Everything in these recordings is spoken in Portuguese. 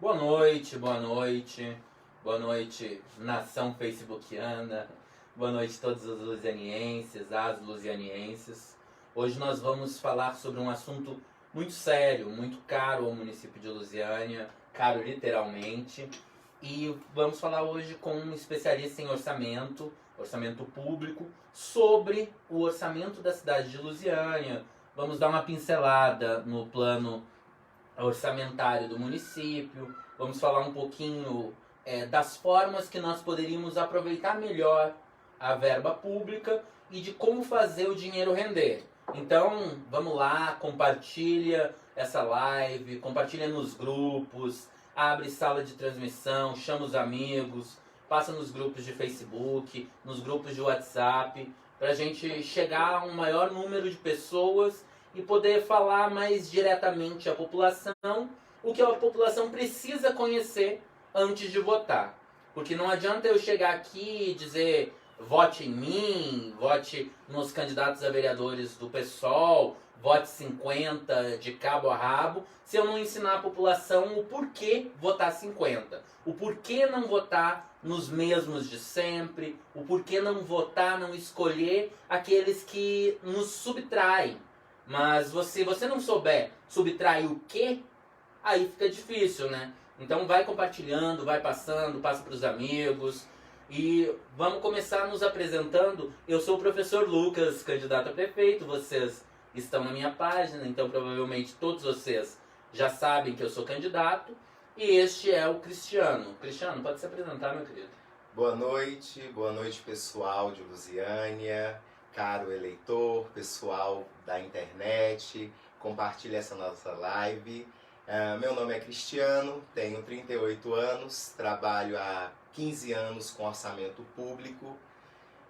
Boa noite, boa noite, nação facebookiana, boa noite a todos os lusianienses, as lusianienses. Hoje nós vamos falar sobre um assunto muito sério, muito caro ao município de Lusiânia, caro literalmente, e vamos falar hoje com um especialista em orçamento público, sobre o orçamento da cidade de Lusiânia. Vamos dar uma pincelada no plano orçamentário do município, vamos falar um pouquinho das formas que nós poderíamos aproveitar melhor a verba pública e de como fazer o dinheiro render. Então, vamos lá, compartilha essa live, compartilha nos grupos, abre sala de transmissão, chama os amigos, passa nos grupos de Facebook, nos grupos de WhatsApp, para a gente chegar a um maior número de pessoas e poder falar mais diretamente à população o que a população precisa conhecer antes de votar. Porque não adianta eu chegar aqui e dizer vote em mim, vote nos candidatos a vereadores do PSOL, vote 50 de cabo a rabo, se eu não ensinar a população o porquê votar 50. O porquê não votar nos mesmos de sempre, o porquê não votar, não escolher aqueles que nos subtraem. Mas se você não souber subtrair o quê, aí fica difícil, né? Então vai compartilhando, vai passando, passa para os amigos. E vamos começar nos apresentando. Eu sou o professor Lucas, candidato a prefeito. Vocês estão na minha página, então provavelmente todos vocês já sabem que eu sou candidato. E este é o Cristiano. Cristiano, pode se apresentar, meu querido. Boa noite pessoal de Lusiânia, caro eleitor, pessoal da internet, compartilhe essa nossa live. Meu nome é Cristiano, tenho 38 anos, trabalho há 15 anos com orçamento público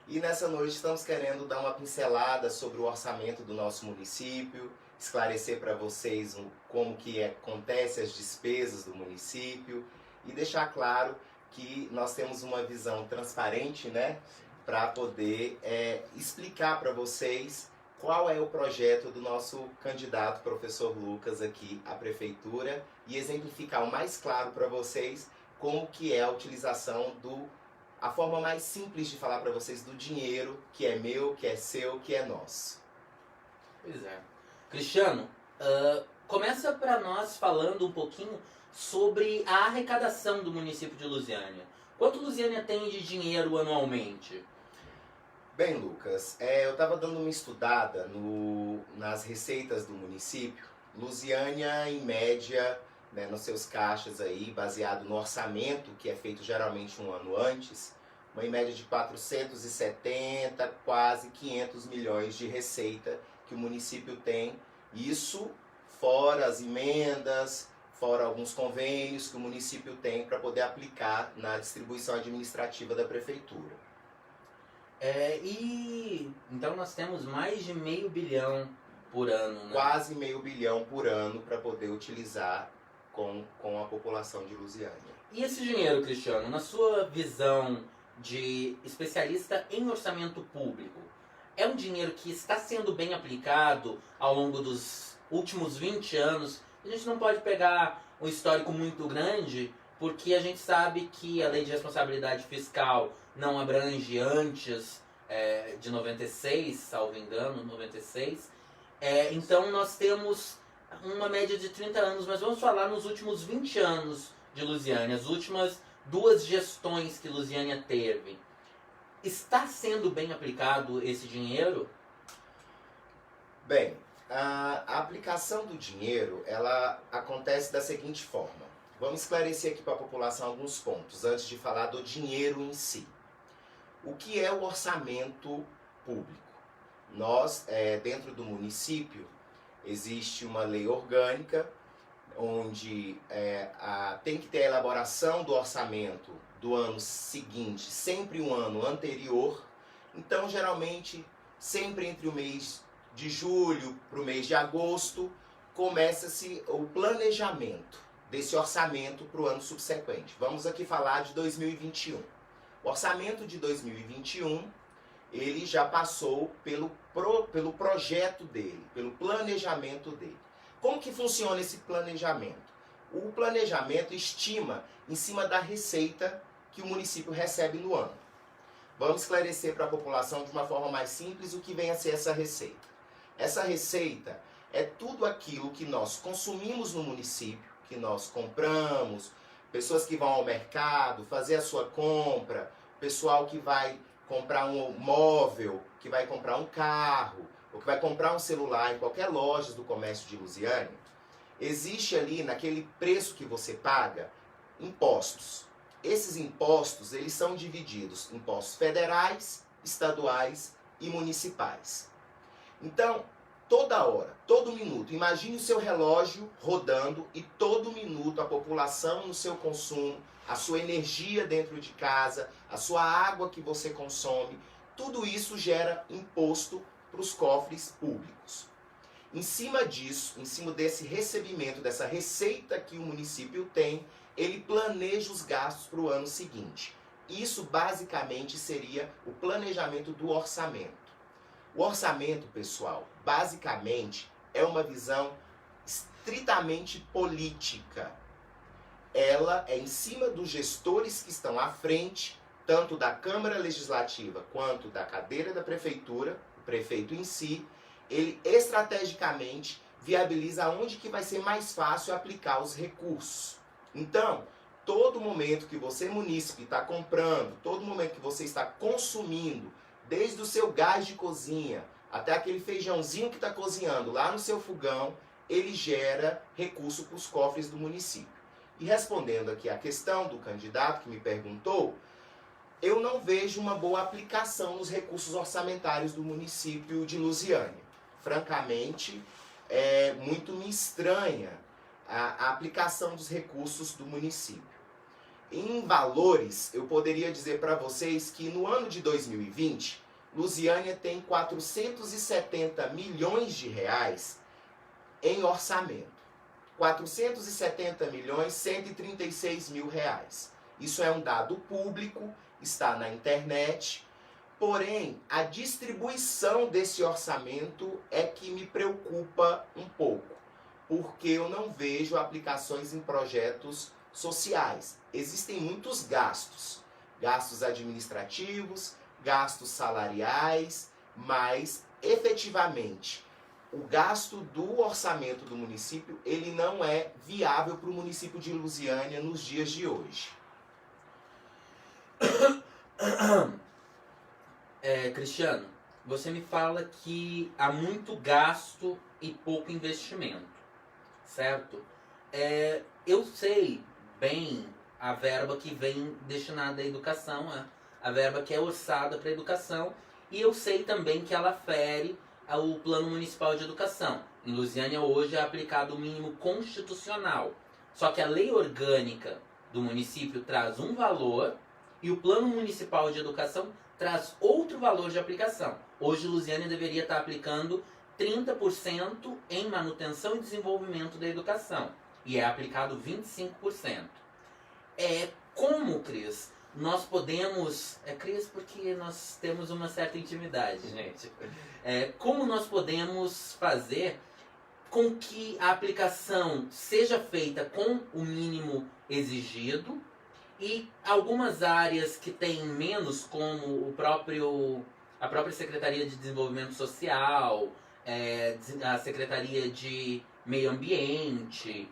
e nessa noite estamos querendo dar uma pincelada sobre o orçamento do nosso município, esclarecer para vocês como que acontece as despesas do município e deixar claro que nós temos uma visão transparente, né, para poder explicar para vocês qual é o projeto do nosso candidato professor Lucas aqui à prefeitura e exemplificar o mais claro para vocês como que é a utilização a forma mais simples de falar para vocês do dinheiro que é meu, que é seu, que é nosso. Pois é. Cristiano, começa para nós falando um pouquinho sobre a arrecadação do município de Lusiânia. Quanto Lusiânia tem de dinheiro anualmente? Bem, Lucas, eu estava dando uma estudada nas receitas do município. Lusiânia, em média, né, nos seus caixas aí, baseado no orçamento, que é feito geralmente um ano antes, uma em média de 470, quase 500 milhões de receita que o município tem. Isso fora as emendas, fora alguns convênios que o município tem para poder aplicar na distribuição administrativa da prefeitura. Então nós temos mais de R$500 bilhão por ano, né? Quase R$500 bilhão por ano para poder utilizar com a população de Lusiânia. E esse dinheiro, Cristiano, na sua visão de especialista em orçamento público, é um dinheiro que está sendo bem aplicado ao longo dos últimos 20 anos? A gente não pode pegar um histórico muito grande, porque a gente sabe que a Lei de Responsabilidade Fiscal não abrange antes de 96, salvo engano, 96. Então nós temos uma média de 30 anos, mas vamos falar nos últimos 20 anos de Lusiânia, as últimas 2 gestões que Lusiânia teve. Está sendo bem aplicado esse dinheiro? Bem, a aplicação do dinheiro, ela acontece da seguinte forma. Vamos esclarecer aqui para a população alguns pontos, antes de falar do dinheiro em si. O que é o orçamento público? Nós, dentro do município, existe uma lei orgânica, onde tem que ter a elaboração do orçamento do ano seguinte, sempre um ano anterior. Então, geralmente, sempre entre o mês de julho para o mês de agosto, começa-se o planejamento desse orçamento para o ano subsequente. Vamos aqui falar de 2021. O orçamento de 2021, ele já passou pelo projeto dele, pelo planejamento dele. Como que funciona esse planejamento? O planejamento estima em cima da receita que o município recebe no ano. Vamos esclarecer para a população de uma forma mais simples o que vem a ser essa receita. Essa receita é tudo aquilo que nós consumimos no município, que nós compramos, pessoas que vão ao mercado fazer a sua compra, pessoal que vai comprar um móvel, que vai comprar um carro, ou que vai comprar um celular em qualquer loja do comércio de Lusiânia. Existe ali, naquele preço que você paga, impostos. Esses impostos, eles são divididos em impostos federais, estaduais e municipais. Então, toda hora, todo minuto, imagine o seu relógio rodando e todo minuto a população no seu consumo, a sua energia dentro de casa, a sua água que você consome, tudo isso gera imposto para os cofres públicos. Em cima disso, em cima desse recebimento, dessa receita que o município tem, ele planeja os gastos para o ano seguinte. Isso basicamente seria o planejamento do orçamento. O orçamento, pessoal, basicamente é uma visão estritamente política. Ela é em cima dos gestores que estão à frente, tanto da Câmara Legislativa quanto da cadeira da Prefeitura, o prefeito em si. Ele estrategicamente viabiliza onde que vai ser mais fácil aplicar os recursos. Então, todo momento que você, munícipe, está comprando, todo momento que você está consumindo, desde o seu gás de cozinha até aquele feijãozinho que está cozinhando lá no seu fogão, ele gera recurso para os cofres do município. E respondendo aqui a questão do candidato que me perguntou, eu não vejo uma boa aplicação nos recursos orçamentários do município de Lusiânia. Francamente, muito me estranha a aplicação dos recursos do município. Em valores, eu poderia dizer para vocês que no ano de 2020, Lusiânia tem 470 milhões de reais em orçamento. 470 milhões, 136 mil reais. Isso é um dado público, está na internet. Porém, a distribuição desse orçamento é que me preocupa um pouco, porque eu não vejo aplicações em projetos sociais. Existem muitos gastos, gastos administrativos, gastos salariais, mas efetivamente o gasto do orçamento do município, ele não é viável para o município de Lusiânia nos dias de hoje. Cristiano, você me fala que há muito gasto e pouco investimento, certo? Eu sei bem a verba que vem destinada à educação, a verba que é orçada para a educação, e eu sei também que ela fere ao Plano Municipal de Educação. Em Lusiânia hoje é aplicado o mínimo constitucional, só que a lei orgânica do município traz um valor e o Plano Municipal de Educação traz outro valor de aplicação. Hoje Lusiânia deveria estar aplicando 30% em manutenção e desenvolvimento da educação, e é aplicado 25%. Como, Cris, nós podemos... Cris, porque nós temos uma certa intimidade, gente. Como nós podemos fazer com que a aplicação seja feita com o mínimo exigido e algumas áreas que têm menos, como a própria Secretaria de Desenvolvimento Social, a Secretaria de Meio Ambiente,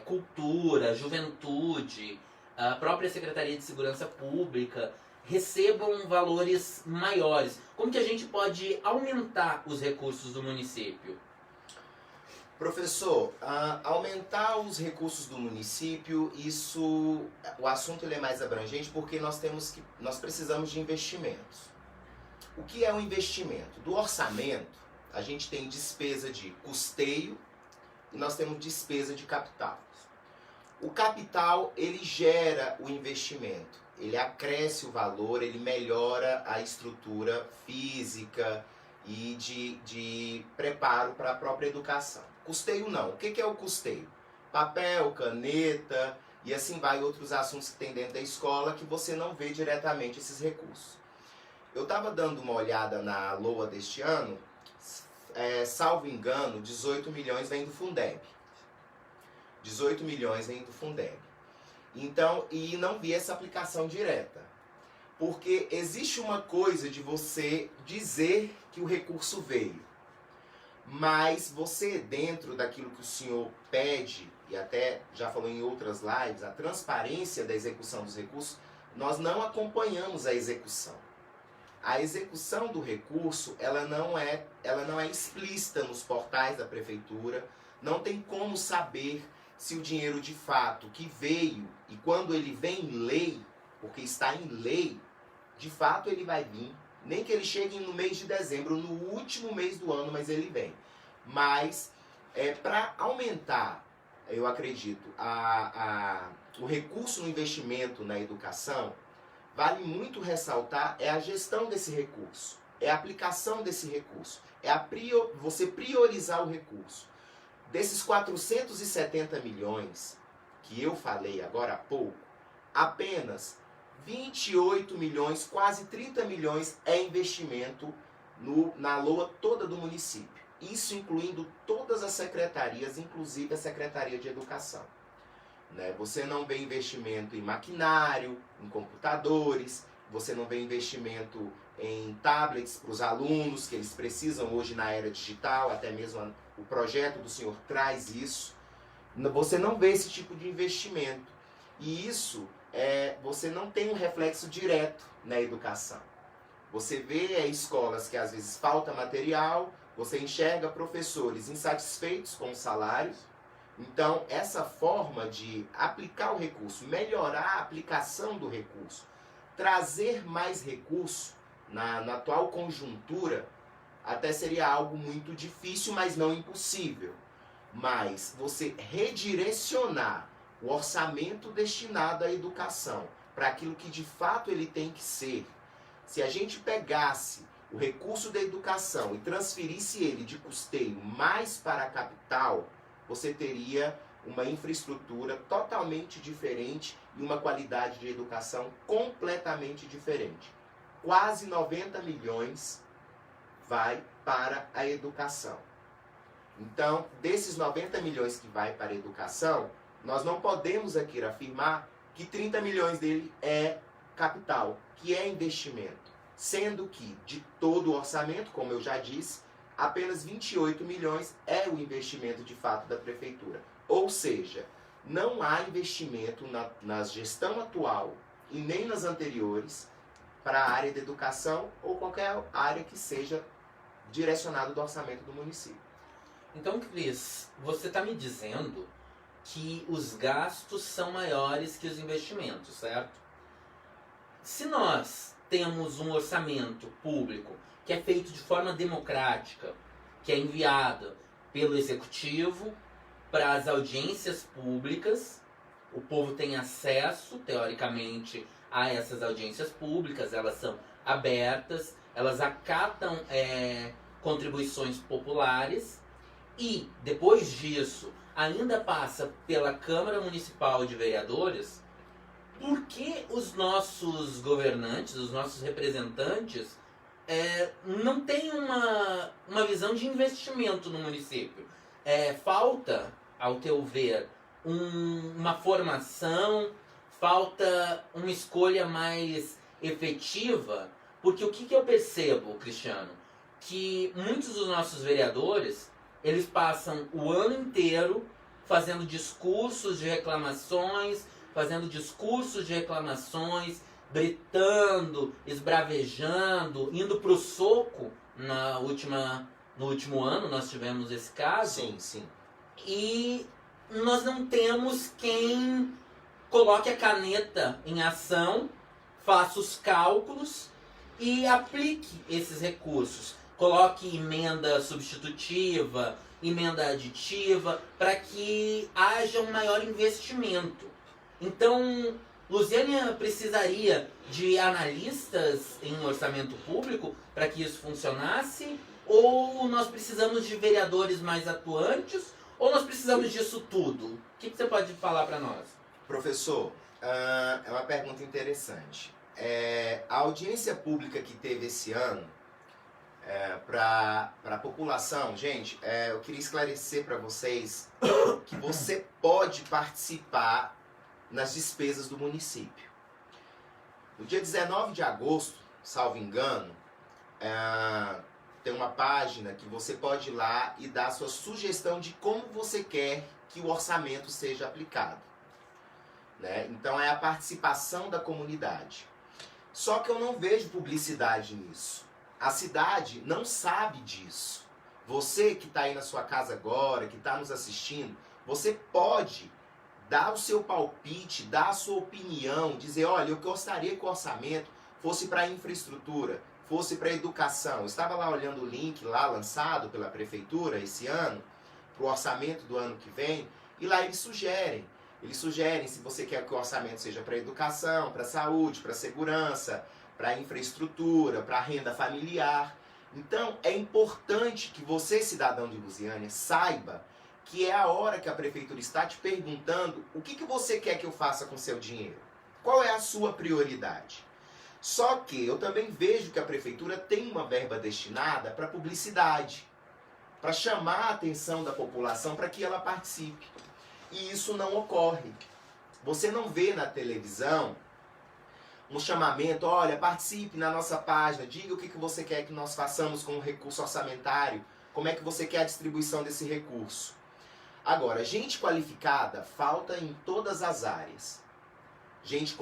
Cultura, Juventude, a própria Secretaria de Segurança Pública, recebam valores maiores. Como que a gente pode aumentar os recursos do município? Professor, aumentar os recursos do município, o assunto ele é mais abrangente porque nós precisamos de investimentos. O que é um investimento? Do orçamento, a gente tem despesa de custeio e nós temos despesa de capital. O capital, ele gera o investimento, ele acresce o valor, ele melhora a estrutura física e de preparo para a própria educação. Custeio não. O que é o custeio? Papel, caneta e assim vai outros assuntos que tem dentro da escola que você não vê diretamente esses recursos. Eu estava dando uma olhada na LOA deste ano, salvo engano, 18 milhões vem do Fundeb. 18 milhões vem do Fundeb. Então, e não vi essa aplicação direta. Porque existe uma coisa de você dizer que o recurso veio, mas você, dentro daquilo que o senhor pede, e até já falou em outras lives, a transparência da execução dos recursos, nós não acompanhamos a execução. A execução do recurso, ela não é explícita nos portais da prefeitura, não tem como saber se o dinheiro de fato que veio, e quando ele vem em lei, porque está em lei, de fato ele vai vir, nem que ele chegue no mês de dezembro, no último mês do ano, mas ele vem. Mas, para aumentar, eu acredito, o recurso no investimento na educação, vale muito ressaltar a gestão desse recurso, a aplicação desse recurso, você priorizar o recurso. Desses 470 milhões que eu falei agora há pouco, apenas 28 milhões, quase 30 milhões é investimento na LOA toda do município. Isso incluindo todas as secretarias, inclusive a Secretaria de Educação. Você não vê investimento em maquinário, em computadores, você não vê investimento em tablets para os alunos, que eles precisam hoje na era digital, até mesmo o projeto do senhor traz isso. Você não vê esse tipo de investimento. E isso, você não tem um reflexo direto na educação. Você vê escolas que às vezes falta material, você enxerga professores insatisfeitos com os salários. Então, essa forma de aplicar o recurso, melhorar a aplicação do recurso, trazer mais recurso na atual conjuntura, até seria algo muito difícil, mas não impossível. Mas você redirecionar o orçamento destinado à educação para aquilo que de fato ele tem que ser. Se a gente pegasse o recurso da educação e transferisse ele de custeio mais para a capital, você teria uma infraestrutura totalmente diferente e uma qualidade de educação completamente diferente. Quase 90 milhões vai para a educação. Então, desses 90 milhões que vai para a educação, nós não podemos aqui afirmar que 30 milhões dele é capital, que é investimento. Sendo que, de todo o orçamento, como eu já disse, apenas 28 milhões é o investimento de fato da prefeitura. Ou seja, não há investimento na gestão atual e nem nas anteriores para a área da educação ou qualquer área que seja direcionada do orçamento do município. Então, Cris, você está me dizendo que os gastos são maiores que os investimentos, certo? Se nós temos um orçamento público que é feito de forma democrática, que é enviado pelo executivo para as audiências públicas, o povo tem acesso, teoricamente, a essas audiências públicas, elas são abertas, elas acatam contribuições populares e, depois disso, ainda passa pela Câmara Municipal de Vereadores. Por que os nossos governantes, os nossos representantes, não têm uma visão de investimento no município? Falta, ao teu ver, uma formação, falta uma escolha mais efetiva, porque o que eu percebo, Cristiano, que muitos dos nossos vereadores, eles passam o ano inteiro fazendo discursos de reclamações, gritando, esbravejando, indo pro soco. No último ano nós tivemos esse caso. Sim, sim. E nós não temos quem coloque a caneta em ação, faça os cálculos e aplique esses recursos. Coloque emenda substitutiva, emenda aditiva, para que haja um maior investimento. Então, Lusiânia precisaria de analistas em orçamento público para que isso funcionasse? Ou nós precisamos de vereadores mais atuantes? Ou nós precisamos disso tudo? O que você pode falar para nós? Professor, é uma pergunta interessante. A audiência pública que teve esse ano, para a população. Gente, eu queria esclarecer para vocês que você pode participar nas despesas do município. No dia 19 de agosto, salvo engano, tem uma página que você pode ir lá e dar a sua sugestão de como você quer que o orçamento seja aplicado. Né? Então é a participação da comunidade. Só que eu não vejo publicidade nisso. A cidade não sabe disso. Você que está aí na sua casa agora, que está nos assistindo, você pode dar o seu palpite, dar a sua opinião, dizer, olha, eu gostaria que o orçamento fosse para a infraestrutura, fosse para a educação. Eu estava lá olhando o link lá lançado pela prefeitura esse ano, para o orçamento do ano que vem, e lá eles sugerem se você quer que o orçamento seja para a educação, para a saúde, para a segurança, para a infraestrutura, para a renda familiar. Então, é importante que você, cidadão de Lusiânia, saiba que é a hora que a prefeitura está te perguntando o que você quer que eu faça com o seu dinheiro. Qual é a sua prioridade? Só que eu também vejo que a prefeitura tem uma verba destinada para publicidade, para chamar a atenção da população para que ela participe. E isso não ocorre. Você não vê na televisão um chamamento, olha, participe na nossa página, diga o que você quer que nós façamos com o recurso orçamentário, como é que você quer a distribuição desse recurso. Agora, gente qualificada falta em todas as áreas. Gente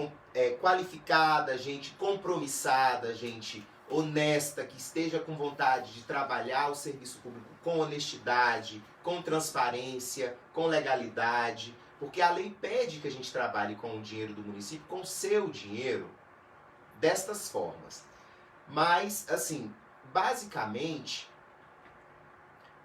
qualificada, gente compromissada, gente honesta, que esteja com vontade de trabalhar o serviço público com honestidade, com transparência, com legalidade, porque a lei pede que a gente trabalhe com o dinheiro do município, com o seu dinheiro, destas formas. Mas, assim, basicamente,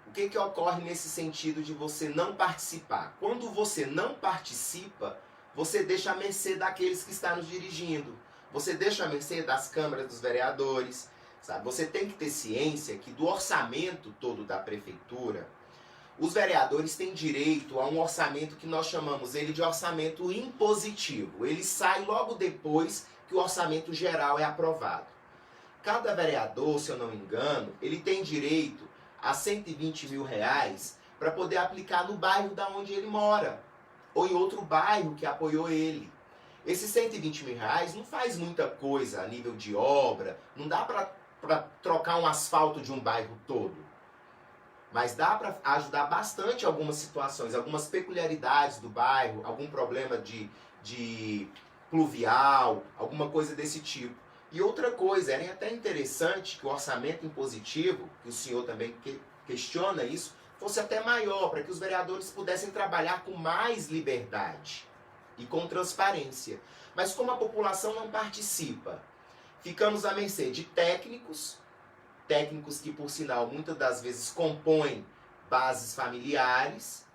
o que ocorre nesse sentido de você não participar? Quando você não participa, você deixa à mercê daqueles que estão nos dirigindo. Você deixa à mercê das câmaras dos vereadores. Sabe? Você tem que ter ciência que do orçamento todo da prefeitura, os vereadores têm direito a um orçamento que nós chamamos ele de orçamento impositivo. Ele sai logo depois que o orçamento geral é aprovado. Cada vereador, se eu não me engano, ele tem direito a R$120 mil para poder aplicar no bairro da onde ele mora, ou em outro bairro que apoiou ele. Esses R$120 mil não faz muita coisa a nível de obra, não dá para trocar um asfalto de um bairro todo. Mas dá para ajudar bastante algumas situações, algumas peculiaridades do bairro, algum problema de pluvial, alguma coisa desse tipo. E outra coisa, era até interessante que o orçamento impositivo, que o senhor também questiona isso, fosse até maior, para que os vereadores pudessem trabalhar com mais liberdade e com transparência. Mas como a população não participa, ficamos à mercê de técnicos que, por sinal, muitas das vezes compõem bases familiares,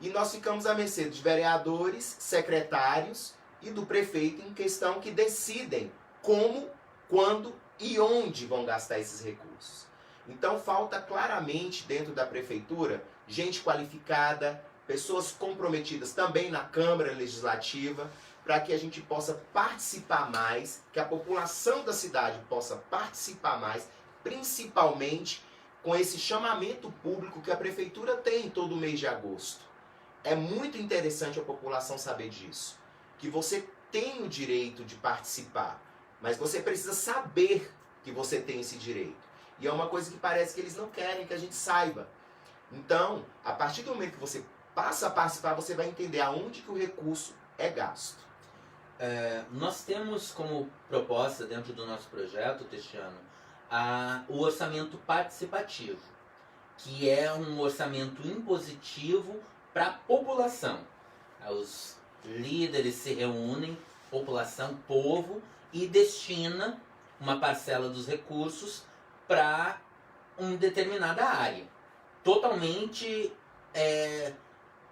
e nós ficamos à mercê de vereadores, secretários e do prefeito em questão que decidem como, quando e onde vão gastar esses recursos. Então falta claramente dentro da prefeitura gente qualificada, pessoas comprometidas também na Câmara Legislativa, para que a gente possa participar mais, que a população da cidade possa participar mais, principalmente com esse chamamento público que a prefeitura tem todo mês de agosto. É muito interessante a população saber disso, que você tem o direito de participar, mas você precisa saber que você tem esse direito. E é uma coisa que parece que eles não querem que a gente saiba. Então, a partir do momento que você passa a participar, você vai entender aonde que o recurso é gasto. Nós temos como proposta dentro do nosso projeto, Cristiano, o orçamento participativo, que é um orçamento impositivo para a população. Os líderes se reúnem, população, povo, e destina uma parcela dos recursos para uma determinada área, totalmente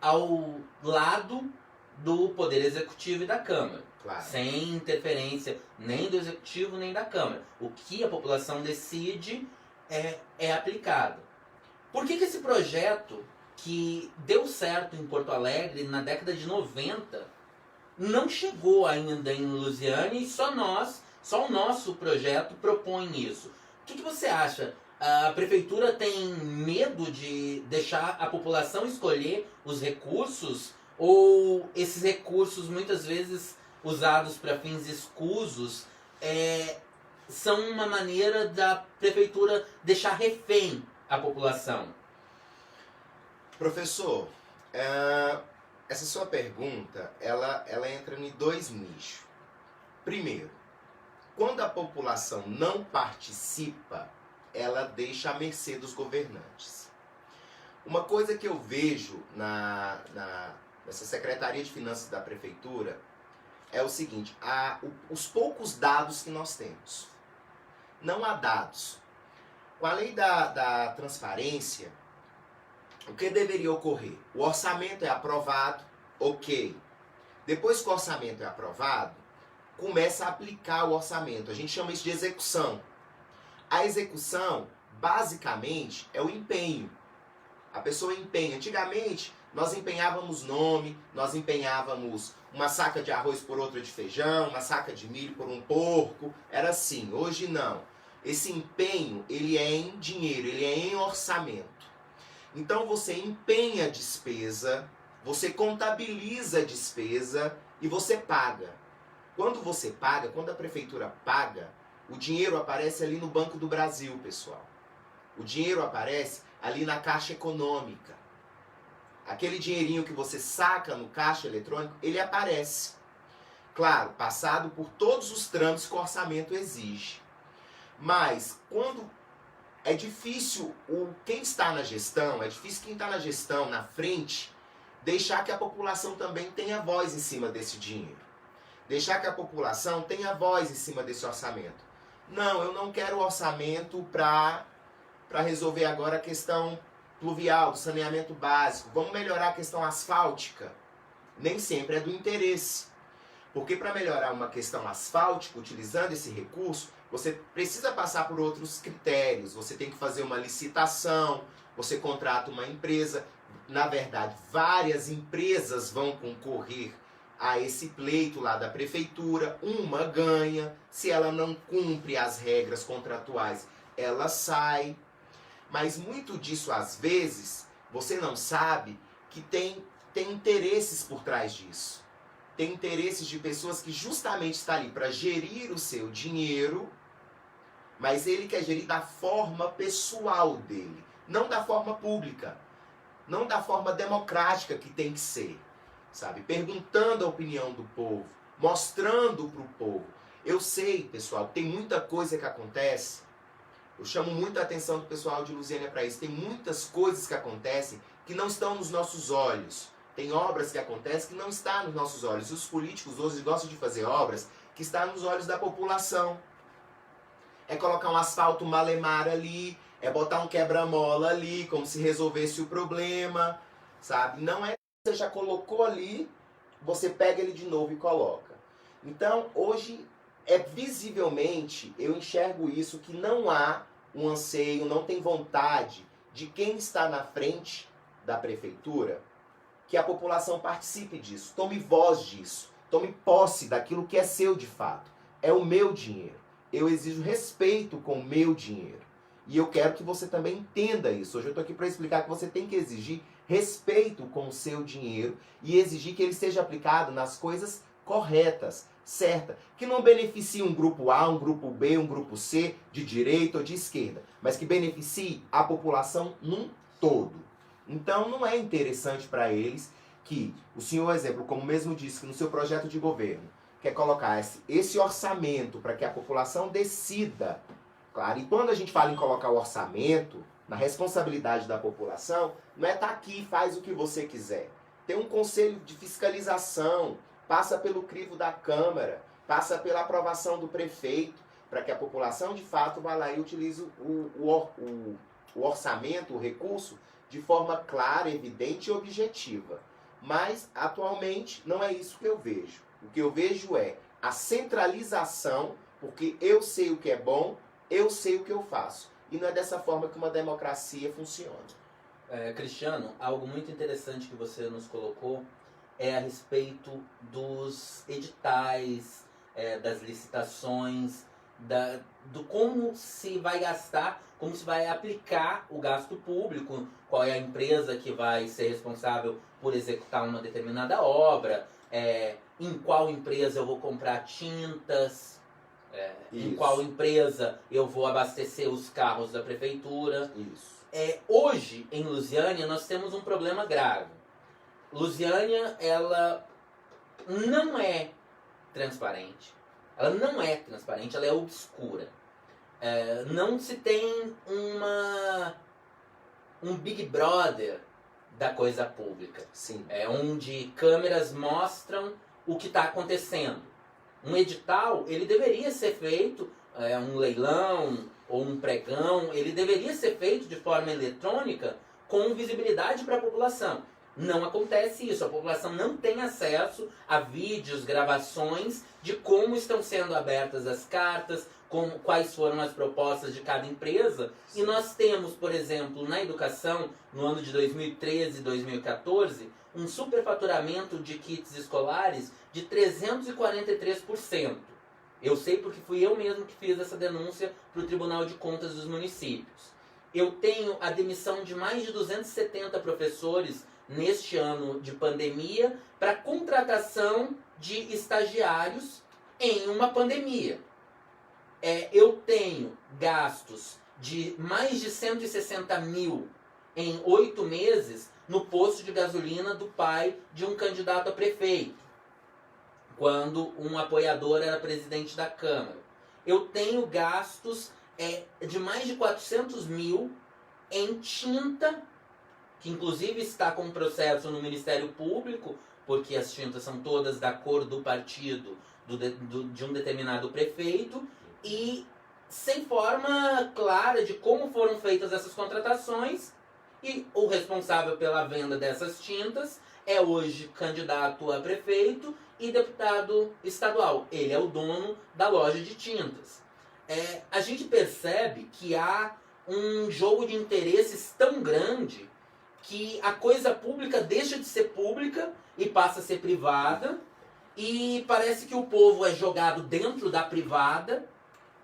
ao lado do Poder Executivo e da Câmara. Claro. Sem interferência nem do Executivo nem da Câmara. O que a população decide é aplicado. Por que esse projeto, que deu certo em Porto Alegre na década de 90, não chegou ainda em Lusiânia e só o nosso projeto propõe isso? O que você acha? A prefeitura tem medo de deixar a população escolher os recursos, ou esses recursos, muitas vezes usados para fins escusos, são uma maneira da prefeitura deixar refém a população? Professor, essa sua pergunta, ela entra em dois nichos. Primeiro, quando a população não participa, ela deixa à mercê dos governantes. Uma coisa que eu vejo nessa Secretaria de Finanças da Prefeitura é o seguinte: os poucos dados que nós temos. Não há dados. Com a lei da transparência, o que deveria ocorrer? O orçamento é aprovado, ok. Depois que o orçamento é aprovado, começa a aplicar o orçamento. A gente chama isso de execução. A execução, basicamente, é o empenho. A pessoa empenha. Antigamente, nós empenhávamos nome, nós empenhávamos uma saca de arroz por outra de feijão, uma saca de milho por um porco. Era assim. Hoje não. Esse empenho, ele é em dinheiro, ele é em orçamento. Então você empenha a despesa, você contabiliza a despesa e você paga. Quando você paga, quando a prefeitura paga, o dinheiro aparece ali no Banco do Brasil, pessoal. O dinheiro aparece ali na Caixa Econômica. Aquele dinheirinho que você saca no caixa eletrônico, ele aparece. Claro, passado por todos os trâmites que o orçamento exige. Mas quando é difícil quem está na gestão, na frente, deixar que a população também tenha voz em cima desse dinheiro. Deixar que a população tenha voz em cima desse orçamento. Não, eu não quero orçamento para resolver agora a questão pluvial, do saneamento básico. Vamos melhorar a questão asfáltica. Nem sempre é do interesse. Porque para melhorar uma questão asfáltica, utilizando esse recurso, você precisa passar por outros critérios. Você tem que fazer uma licitação, você contrata uma empresa. Na verdade, várias empresas vão concorrer a esse pleito lá da prefeitura. Uma ganha, se ela não cumpre as regras contratuais, ela sai. Mas muito disso, às vezes, você não sabe que tem interesses por trás disso. Tem interesses de pessoas que justamente estão ali para gerir o seu dinheiro, mas ele quer gerir da forma pessoal dele, não da forma pública, não da forma democrática que tem que ser, sabe? Perguntando a opinião do povo, mostrando para o povo. Eu sei, pessoal, tem muita coisa que acontece. Eu chamo muita atenção do pessoal de Lusiânia para isso. Tem muitas coisas que acontecem que não estão nos nossos olhos. Tem obras que acontecem que não estão nos nossos olhos. E os políticos hoje gostam de fazer obras que estão nos olhos da população. É colocar um asfalto malemar ali, é botar um quebra-mola ali, como se resolvesse o problema, sabe? Não é que você já colocou ali, você pega ele de novo e coloca. Então, hoje, visivelmente, eu enxergo isso, que não há um anseio, não tem vontade de quem está na frente da prefeitura que a população participe disso, tome voz disso, tome posse daquilo que é seu de fato. É o meu dinheiro. Eu exijo respeito com o meu dinheiro. E eu quero que você também entenda isso. Hoje eu estou aqui para explicar que você tem que exigir respeito com o seu dinheiro e exigir que ele seja aplicado nas coisas corretas, certas, que não beneficie um grupo A, um grupo B, um grupo C, de direita ou de esquerda, mas que beneficie a população num todo. Então não é interessante para eles que o senhor, exemplo, como mesmo disse, que no seu projeto de governo, quer colocar esse orçamento para que a população decida. Claro, e quando a gente fala em colocar o orçamento na responsabilidade da população, não é estar aqui e faz o que você quiser. Tem um conselho de fiscalização, passa pelo crivo da Câmara, passa pela aprovação do prefeito, para que a população de fato vá lá e utilize o orçamento, o recurso, de forma clara, evidente e objetiva. Mas, atualmente, não é isso que eu vejo. O que eu vejo é a centralização, porque eu sei o que é bom, eu sei o que eu faço. E não é dessa forma que uma democracia funciona. Cristiano, algo muito interessante que você nos colocou é a respeito dos editais, das licitações, do como se vai gastar, como se vai aplicar o gasto público, qual é a empresa que vai ser responsável por executar uma determinada obra, em qual empresa eu vou comprar tintas, em qual empresa eu vou abastecer os carros da prefeitura. Isso. Hoje, em Lusiânia, nós temos um problema grave. Lusiânia, ela não é transparente. Ela não é transparente, ela é obscura. Não se tem um Big Brother da coisa pública. Sim. Onde câmeras mostram o que está acontecendo. Um edital, ele deveria ser feito, um leilão ou um pregão, ele deveria ser feito de forma eletrônica com visibilidade para a população. Não acontece isso, a população não tem acesso a vídeos, gravações de como estão sendo abertas as cartas, quais foram as propostas de cada empresa. E nós temos, por exemplo, na educação, no ano de 2013 e 2014, um superfaturamento de kits escolares de 343%. Eu sei porque fui eu mesmo que fiz essa denúncia para o Tribunal de Contas dos Municípios. Eu tenho a demissão de mais de 270 professores neste ano de pandemia para contratação de estagiários em uma pandemia. Eu tenho gastos de mais de 160 mil em 8 meses no posto de gasolina do pai de um candidato a prefeito, quando um apoiador era presidente da Câmara. Eu tenho gastos de mais de 400 mil em tinta, que inclusive está com um processo no Ministério Público, porque as tintas são todas da cor do partido de um determinado prefeito, e sem forma clara de como foram feitas essas contratações, e o responsável pela venda dessas tintas é hoje candidato a prefeito e deputado estadual. Ele é o dono da loja de tintas. A gente percebe que há um jogo de interesses tão grande que a coisa pública deixa de ser pública e passa a ser privada, e parece que o povo é jogado dentro da privada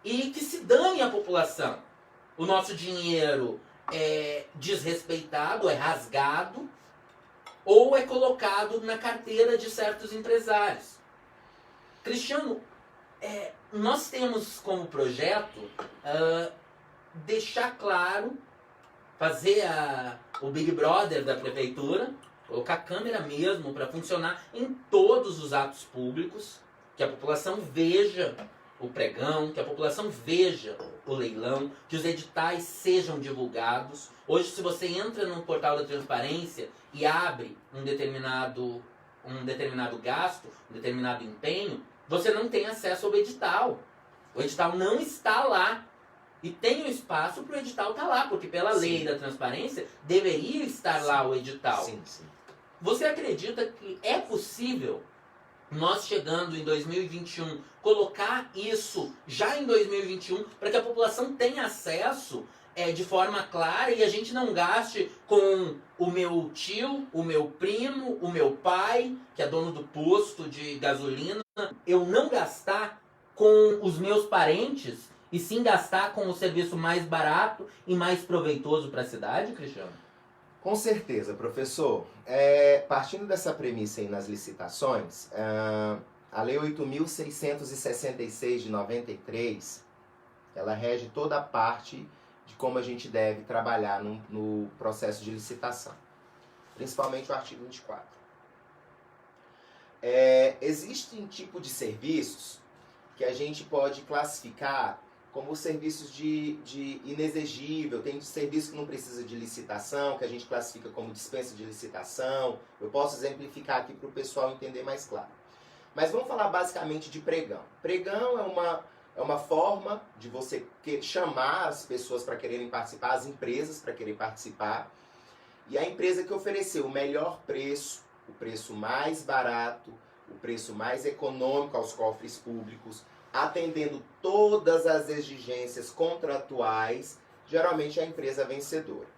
e que se dane a população. O nosso dinheiro é desrespeitado, é rasgado, ou é colocado na carteira de certos empresários. Cristiano, nós temos como projeto deixar claro, fazer o Big Brother da prefeitura, colocar câmera mesmo para funcionar em todos os atos públicos, que a população veja o pregão, que a população veja o leilão, que os editais sejam divulgados. Hoje, se você entra no portal da transparência e abre um determinado gasto, um determinado empenho, você não tem acesso ao edital. O edital não está lá. E tem um espaço para o edital estar lá, porque pela lei da transparência deveria estar lá o edital. Sim, sim. Você acredita que é possível, nós chegando em 2021, colocar isso já em 2021, para que a população tenha acesso de forma clara e a gente não gaste com o meu tio, o meu primo, o meu pai, que é dono do posto de gasolina, eu não gastar com os meus parentes e sim gastar com o serviço mais barato e mais proveitoso para a cidade, Cristiano? Com certeza, professor. Partindo dessa premissa aí nas licitações, a Lei 8.666 de 93, ela rege toda a parte de como a gente deve trabalhar no processo de licitação, principalmente o artigo 24. Existem um tipo de serviços que a gente pode classificar como serviços de inexigível, tem serviço que não precisa de licitação, que a gente classifica como dispensa de licitação. Eu posso exemplificar aqui para o pessoal entender mais claro. Mas vamos falar basicamente de pregão. Pregão é uma forma de você chamar as pessoas para quererem participar, as empresas para quererem participar, e a empresa que ofereceu o melhor preço, o preço mais barato, o preço mais econômico aos cofres públicos, atendendo todas as exigências contratuais, geralmente é a empresa vencedora.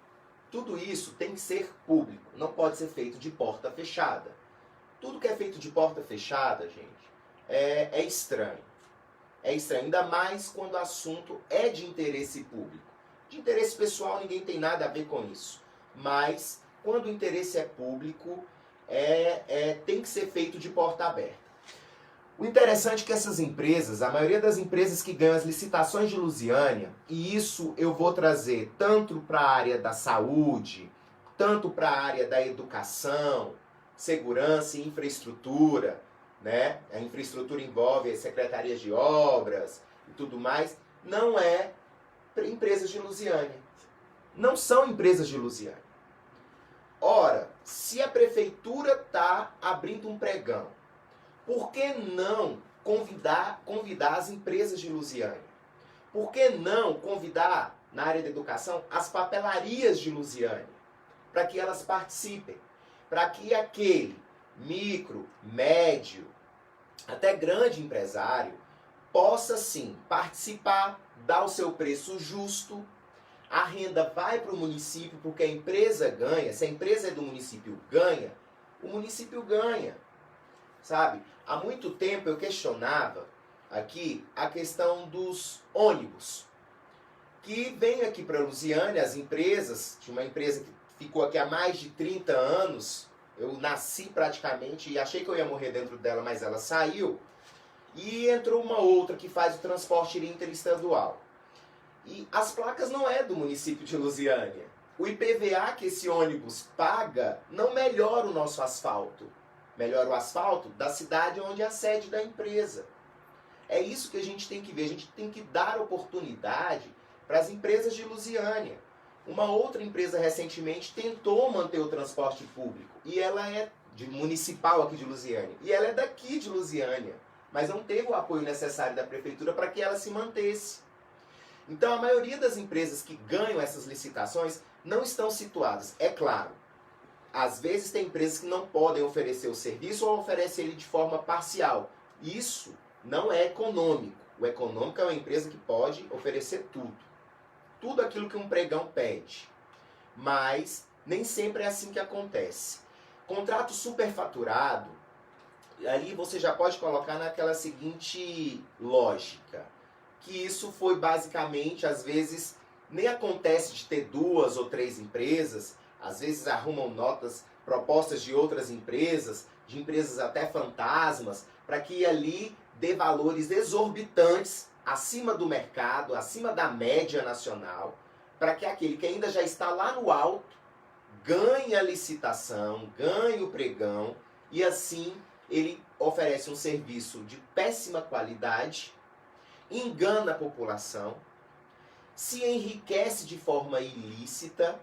Tudo isso tem que ser público, não pode ser feito de porta fechada. Tudo que é feito de porta fechada, gente, é estranho. é estranho, ainda mais quando o assunto é de interesse público. De interesse pessoal ninguém tem nada a ver com isso, mas quando o interesse é público, tem que ser feito de porta aberta. O interessante é que essas empresas, a maioria das empresas que ganham as licitações de Lusiânia, e isso eu vou trazer tanto para a área da saúde, tanto para a área da educação, segurança e infraestrutura, né? A infraestrutura envolve as secretarias de obras e tudo mais, não é empresas de Lusiânia. Não são empresas de Lusiânia. Ora, se a prefeitura está abrindo um pregão, por que não convidar as empresas de Lusiânia? Por que não convidar, na área da educação, as papelarias de Lusiânia? Para que elas participem. Para que aquele micro, médio, até grande empresário possa sim participar, dar o seu preço justo, a renda vai para o município porque a empresa ganha, se a empresa é do município ganha, o município ganha. Sabe? Há muito tempo eu questionava aqui a questão dos ônibus, que vem aqui para Lusiânia, as empresas, de uma empresa que ficou aqui há mais de 30 anos, eu nasci praticamente e achei que eu ia morrer dentro dela, mas ela saiu, e entrou uma outra que faz o transporte interestadual. E as placas não é do município de Lusiânia. O IPVA que esse ônibus paga não melhora o nosso asfalto. Melhora o asfalto da cidade onde é a sede da empresa. É isso que a gente tem que ver. A gente tem que dar oportunidade para as empresas de Lusiânia. Uma outra empresa recentemente tentou manter o transporte público. E ela é municipal aqui de Lusiânia. E ela é daqui de Lusiânia. Mas não teve o apoio necessário da prefeitura para que ela se mantesse. Então a maioria das empresas que ganham essas licitações não estão situadas. É claro, às vezes tem empresas que não podem oferecer o serviço ou oferecem ele de forma parcial. Isso não é econômico. O econômico é uma empresa que pode oferecer tudo. Tudo aquilo que um pregão pede. Mas nem sempre é assim que acontece. Contrato superfaturado, ali você já pode colocar naquela seguinte lógica. Que isso foi basicamente, às vezes, nem acontece de ter 2 ou 3 empresas, às vezes arrumam propostas de outras empresas, de empresas até fantasmas, para que ali dê valores exorbitantes acima do mercado, acima da média nacional, para que aquele que ainda já está lá no alto ganhe a licitação, ganhe o pregão, e assim ele oferece um serviço de péssima qualidade, engana a população, se enriquece de forma ilícita,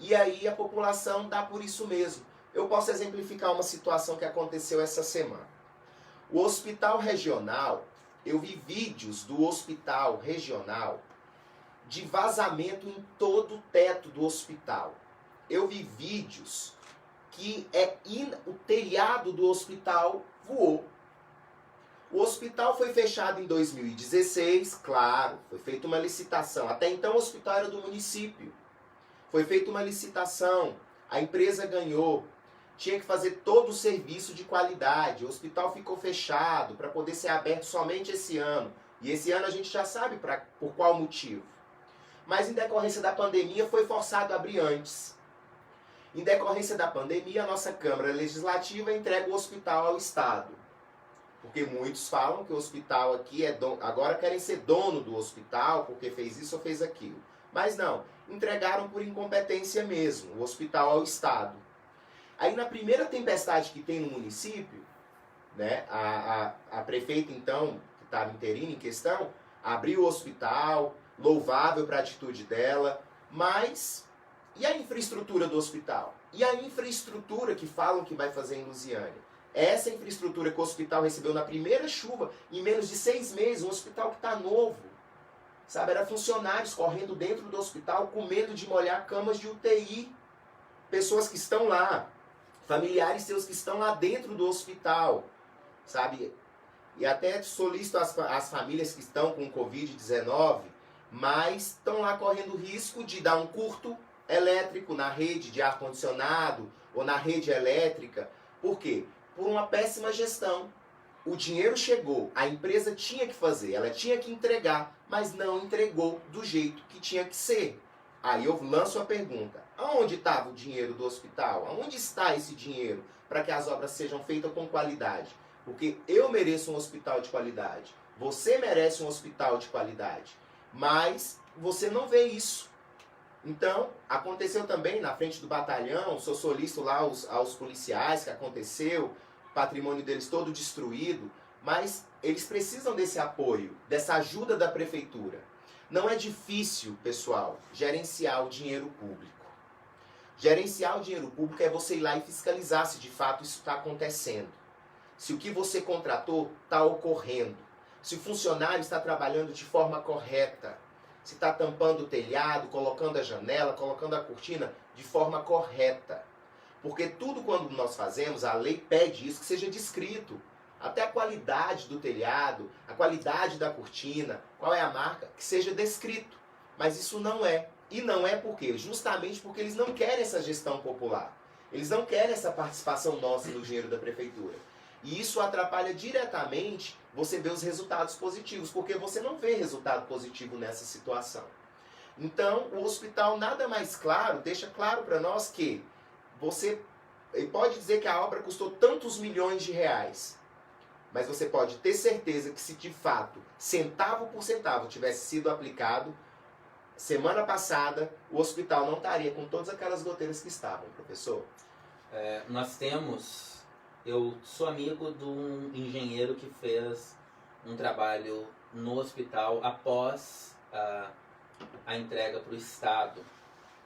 e aí a população dá por isso mesmo. Eu posso exemplificar uma situação que aconteceu essa semana. O hospital regional, eu vi vídeos do hospital regional de vazamento em todo o teto do hospital. Eu vi vídeos que o telhado do hospital voou. O hospital foi fechado em 2016, claro, foi feita uma licitação. Até então o hospital era do município. Foi feita uma licitação, a empresa ganhou, tinha que fazer todo o serviço de qualidade. O hospital ficou fechado para poder ser aberto somente esse ano. E esse ano a gente já sabe por qual motivo. Mas em decorrência da pandemia foi forçado a abrir antes. Em decorrência da pandemia, a nossa Câmara Legislativa entrega o hospital ao Estado. Porque muitos falam que o hospital aqui agora querem ser dono do hospital porque fez isso ou fez aquilo. Mas não, entregaram por incompetência mesmo o hospital ao Estado. Aí na primeira tempestade que tem no município, né, a prefeita então, que estava interina em questão, abriu o hospital, louvável para a atitude dela, mas e a infraestrutura do hospital? E a infraestrutura que falam que vai fazer em Lusiânia? Essa infraestrutura que o hospital recebeu na primeira chuva, em menos de 6 meses, um hospital que está novo. Sabe, era funcionários correndo dentro do hospital com medo de molhar camas de UTI. Pessoas que estão lá, familiares seus que estão lá dentro do hospital, sabe? E até solicito às famílias que estão com Covid-19, mas estão lá correndo risco de dar um curto elétrico na rede de ar-condicionado ou na rede elétrica. Por quê? Por uma péssima gestão. o dinheiro chegou, a empresa tinha que fazer, ela tinha que entregar, mas não entregou do jeito que tinha que ser. Aí eu lanço a pergunta: aonde estava o dinheiro do hospital? Aonde está esse dinheiro para que as obras sejam feitas com qualidade? Porque eu mereço um hospital de qualidade, você merece um hospital de qualidade, mas você não vê isso. Então, aconteceu também na frente do batalhão, sou solícito lá aos policiais que aconteceu, o patrimônio deles todo destruído, mas eles precisam desse apoio, dessa ajuda da prefeitura. Não é difícil, pessoal, gerenciar o dinheiro público. Gerenciar o dinheiro público é você ir lá e fiscalizar se de fato isso está acontecendo. Se o que você contratou está ocorrendo. Se o funcionário está trabalhando de forma correta. Se está tampando o telhado, colocando a janela, colocando a cortina de forma correta. Porque tudo quando nós fazemos, a lei pede isso, que seja descrito. Até a qualidade do telhado, a qualidade da cortina, qual é a marca, que seja descrito. Mas isso não é. E não é por quê? Justamente porque eles não querem essa gestão popular. Eles não querem essa participação nossa no dinheiro da prefeitura. E isso atrapalha diretamente você ver os resultados positivos, porque você não vê resultado positivo nessa situação. Então, o hospital nada mais claro, deixa claro para nós que você pode dizer que a obra custou tantos milhões de reais, mas você pode ter certeza que se de fato, centavo por centavo, tivesse sido aplicado, semana passada, o hospital não estaria com todas aquelas goteiras que estavam, professor. Nós temos... Eu sou amigo de um engenheiro que fez um trabalho no hospital após a entrega para o Estado.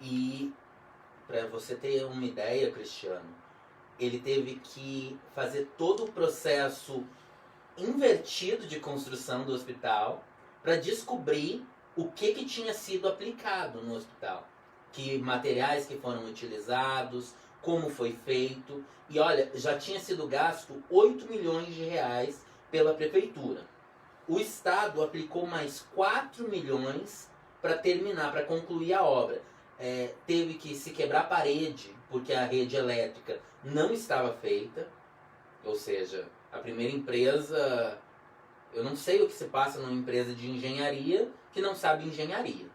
E, para você ter uma ideia, Cristiano, ele teve que fazer todo o processo invertido de construção do hospital para descobrir o que tinha sido aplicado no hospital. Que materiais que foram utilizados, como foi feito. E olha, já tinha sido gasto 8 milhões de reais pela prefeitura. O Estado aplicou mais 4 milhões para terminar, para concluir a obra. Teve que se quebrar a parede, porque a rede elétrica não estava feita. Ou seja, a primeira empresa... Eu não sei o que se passa numa empresa de engenharia que não sabe engenharia.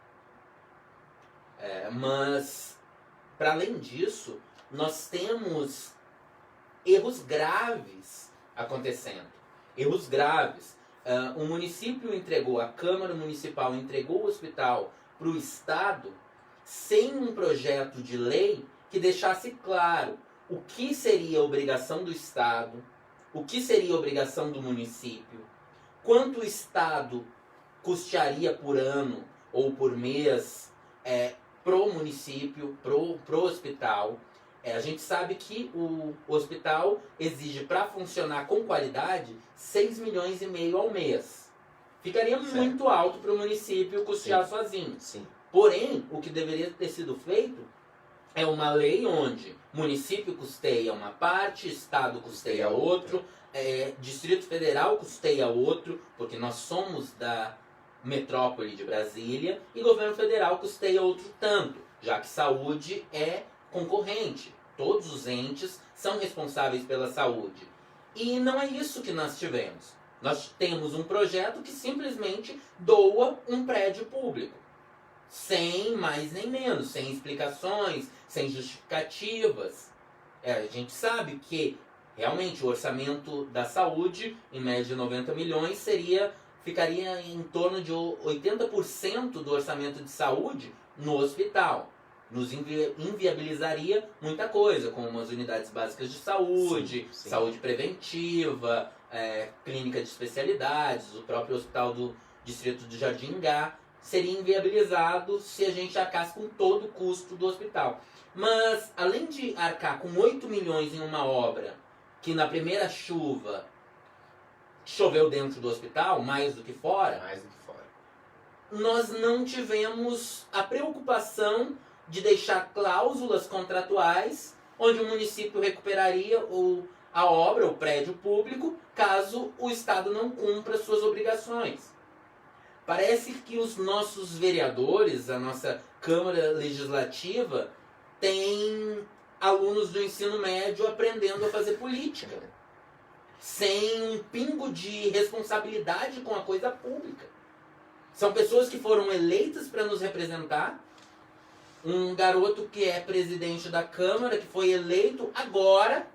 Mas, para além disso, nós temos erros graves acontecendo. Erros graves. O município entregou, a Câmara Municipal entregou o hospital para o Estado sem um projeto de lei que deixasse claro o que seria obrigação do Estado, o que seria obrigação do município, quanto o Estado custearia por ano ou por mês pro município, pro hospital. A gente sabe que o hospital exige, para funcionar com qualidade, 6 milhões e meio ao mês. Ficaria muito alto para o município custear sozinho. Sim. Porém, o que deveria ter sido feito é uma lei onde município custeia uma parte, Estado custeia outro, Distrito Federal custeia outro, porque nós somos da metrópole de Brasília, e governo federal custeia outro tanto, já que saúde é concorrente. Todos os entes são responsáveis pela saúde. E não é isso que nós tivemos. Nós temos um projeto que simplesmente doa um prédio público. Sem mais nem menos, sem explicações, sem justificativas. A gente sabe que realmente o orçamento da saúde, em média de 90 milhões, ficaria em torno de 80% do orçamento de saúde no hospital. Nos inviabilizaria muita coisa, como as unidades básicas de saúde, sim. Saúde preventiva, clínica de especialidades, o próprio hospital do distrito do Jardim Gá, seria inviabilizado se a gente arcasse com todo o custo do hospital. Mas, além de arcar com 8 milhões em uma obra, que na primeira chuva choveu dentro do hospital, mais do que fora, nós não tivemos a preocupação de deixar cláusulas contratuais onde o município recuperaria a obra, o prédio público, caso o Estado não cumpra suas obrigações. Parece que os nossos vereadores, a nossa Câmara Legislativa, tem alunos do ensino médio aprendendo a fazer política. sem um pingo de responsabilidade com a coisa pública. São pessoas que foram eleitas para nos representar. Um garoto que é presidente da Câmara, que foi eleito agora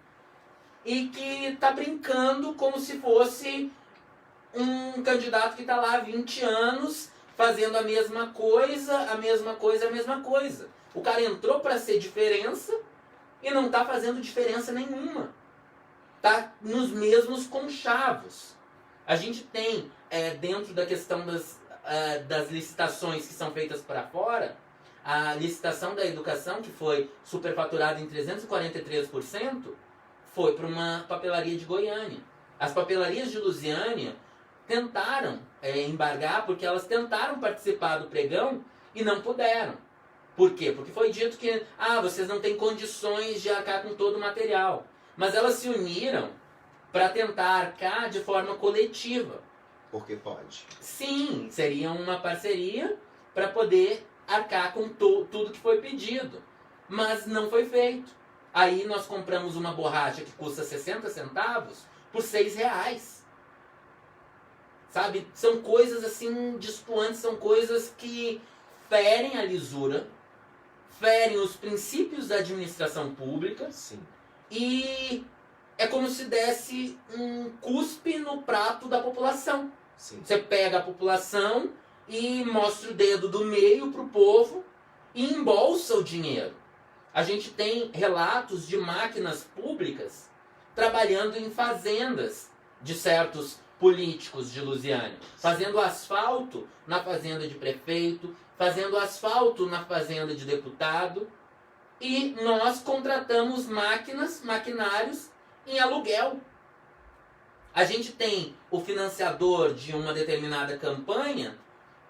e que está brincando como se fosse um candidato que está lá há 20 anos fazendo a mesma coisa, a mesma coisa, a mesma coisa. O cara entrou para ser diferença e não está fazendo diferença nenhuma. Está nos mesmos conchavos. A gente tem, dentro da questão das licitações que são feitas para fora, a licitação da educação, que foi superfaturada em 343%, foi para uma papelaria de Goiânia. As papelarias de Lusiânia tentaram embargar, porque elas tentaram participar do pregão e não puderam. Por quê? Porque foi dito que vocês não têm condições de arcar com todo o material. Mas elas se uniram para tentar arcar de forma coletiva. Porque pode. Sim, seria uma parceria para poder arcar com tudo que foi pedido. Mas não foi feito. Aí nós compramos uma borracha que custa 60 centavos por R$6. Sabe? São coisas assim destoantes, são coisas que ferem a lisura, ferem os princípios da administração pública. Sim. E é como se desse um cuspe no prato da população. Sim. Você pega a população e mostra o dedo do meio para o povo e embolsa o dinheiro. A gente tem relatos de máquinas públicas trabalhando em fazendas de certos políticos de Lusiânia, fazendo asfalto na fazenda de prefeito, fazendo asfalto na fazenda de deputado, e nós contratamos maquinários em aluguel. A gente tem o financiador de uma determinada campanha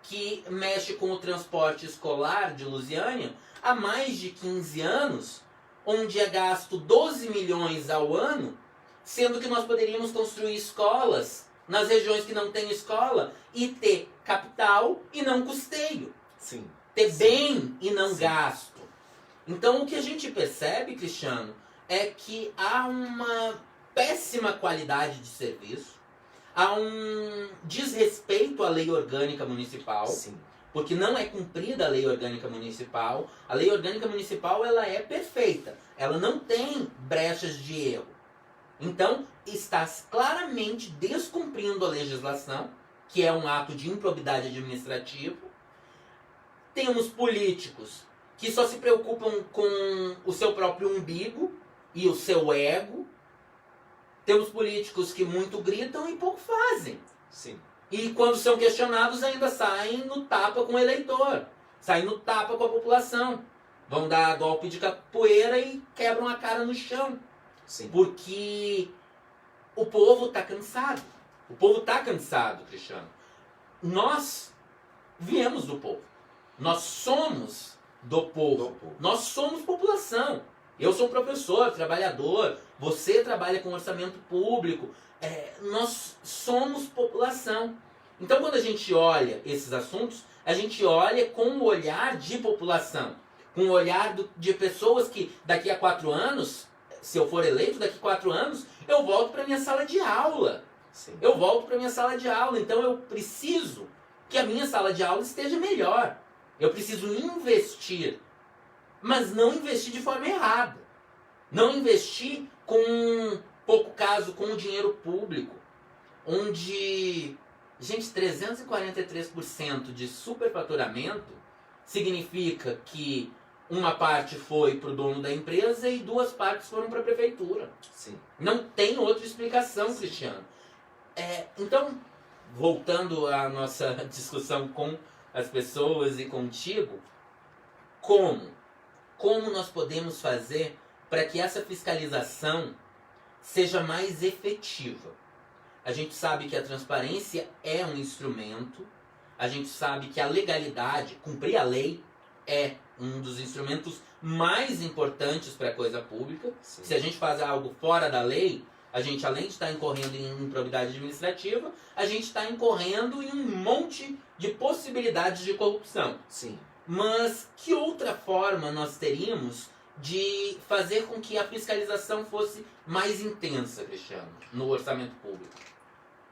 que mexe com o transporte escolar de Lusiânia há mais de 15 anos, onde é gasto 12 milhões ao ano, sendo que nós poderíamos construir escolas nas regiões que não tem escola e ter capital e não custeio. Sim. Ter bem e não Sim. gasto. Então o que a gente percebe, Cristiano, é que há uma péssima qualidade de serviço, há um desrespeito à lei orgânica municipal, Sim. porque não é cumprida a lei orgânica municipal. A lei orgânica municipal ela é perfeita, ela não tem brechas de erro. Então está claramente descumprindo a legislação, que é um ato de improbidade administrativa. Temos políticos que só se preocupam com o seu próprio umbigo e o seu ego. Temos políticos que muito gritam e pouco fazem. Sim. E quando são questionados ainda saem no tapa com o eleitor, saem no tapa com a população. Vão dar golpe de capoeira e quebram a cara no chão. Sim. Porque o povo está cansado. O povo está cansado, Cristiano. Nós viemos do povo. Nós somos do povo. Nós somos população. Eu sou um professor, trabalhador. Você trabalha com orçamento público. Nós somos população. Então, quando a gente olha esses assuntos, a gente olha com o olhar de população. Com o olhar de pessoas que daqui a 4 anos, se eu for eleito, daqui a 4 anos, eu volto para minha sala de aula. Sim. Eu volto para minha sala de aula. Então, eu preciso que a minha sala de aula esteja melhor. Eu preciso investir. Mas não investir de forma errada. Não investir com pouco caso com o dinheiro público. Onde, gente, 343% de superfaturamento significa que uma parte foi para o dono da empresa e 2 partes foram para a prefeitura. Sim. Não tem outra explicação, Cristiano. Então, voltando à nossa discussão com as pessoas e contigo, como nós podemos fazer para que essa fiscalização seja mais efetiva? A gente sabe que a transparência é um instrumento, a gente sabe que a legalidade, cumprir a lei, é um dos instrumentos mais importantes para a coisa pública. Sim. Se a gente faz algo fora da lei, a gente, além de estar incorrendo em improbidade administrativa, a gente está incorrendo em um monte de possibilidades de corrupção. Sim. Mas que outra forma nós teríamos de fazer com que a fiscalização fosse mais intensa, Cristiano, no orçamento público?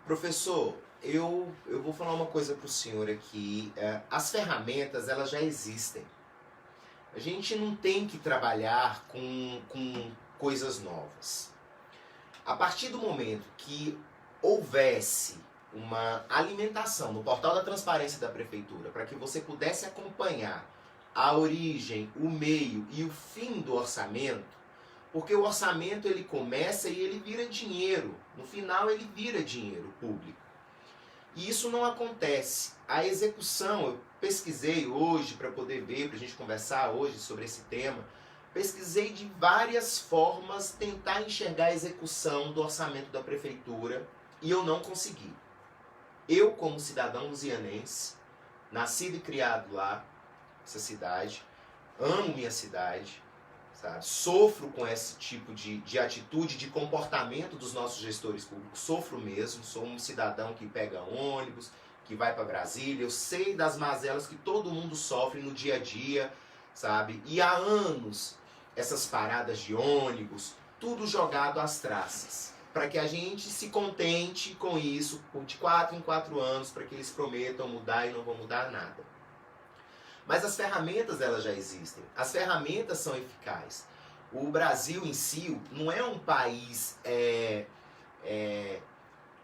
Professor, eu vou falar uma coisa para o senhor aqui. As ferramentas, elas já existem. A gente não tem que trabalhar com coisas novas. A partir do momento que houvesse uma alimentação no portal da transparência da prefeitura para que você pudesse acompanhar a origem, o meio e o fim do orçamento, porque o orçamento ele começa e ele vira dinheiro, no final ele vira dinheiro público. E isso não acontece. A execução, eu pesquisei hoje para poder ver, para a gente conversar hoje sobre esse tema, pesquisei de várias formas tentar enxergar a execução do orçamento da prefeitura e eu não consegui. Eu, como cidadão lusianense, nascido e criado lá, nessa cidade, amo minha cidade, sabe? Sofro com esse tipo de atitude, de comportamento dos nossos gestores públicos, sofro mesmo, sou um cidadão que pega ônibus, que vai para Brasília, eu sei das mazelas que todo mundo sofre no dia a dia, sabe? E há anos, essas paradas de ônibus, tudo jogado às traças, para que a gente se contente com isso de 4 em 4 anos, para que eles prometam mudar e não vão mudar nada. Mas as ferramentas, elas já existem. As ferramentas são eficazes. O Brasil em si não é um país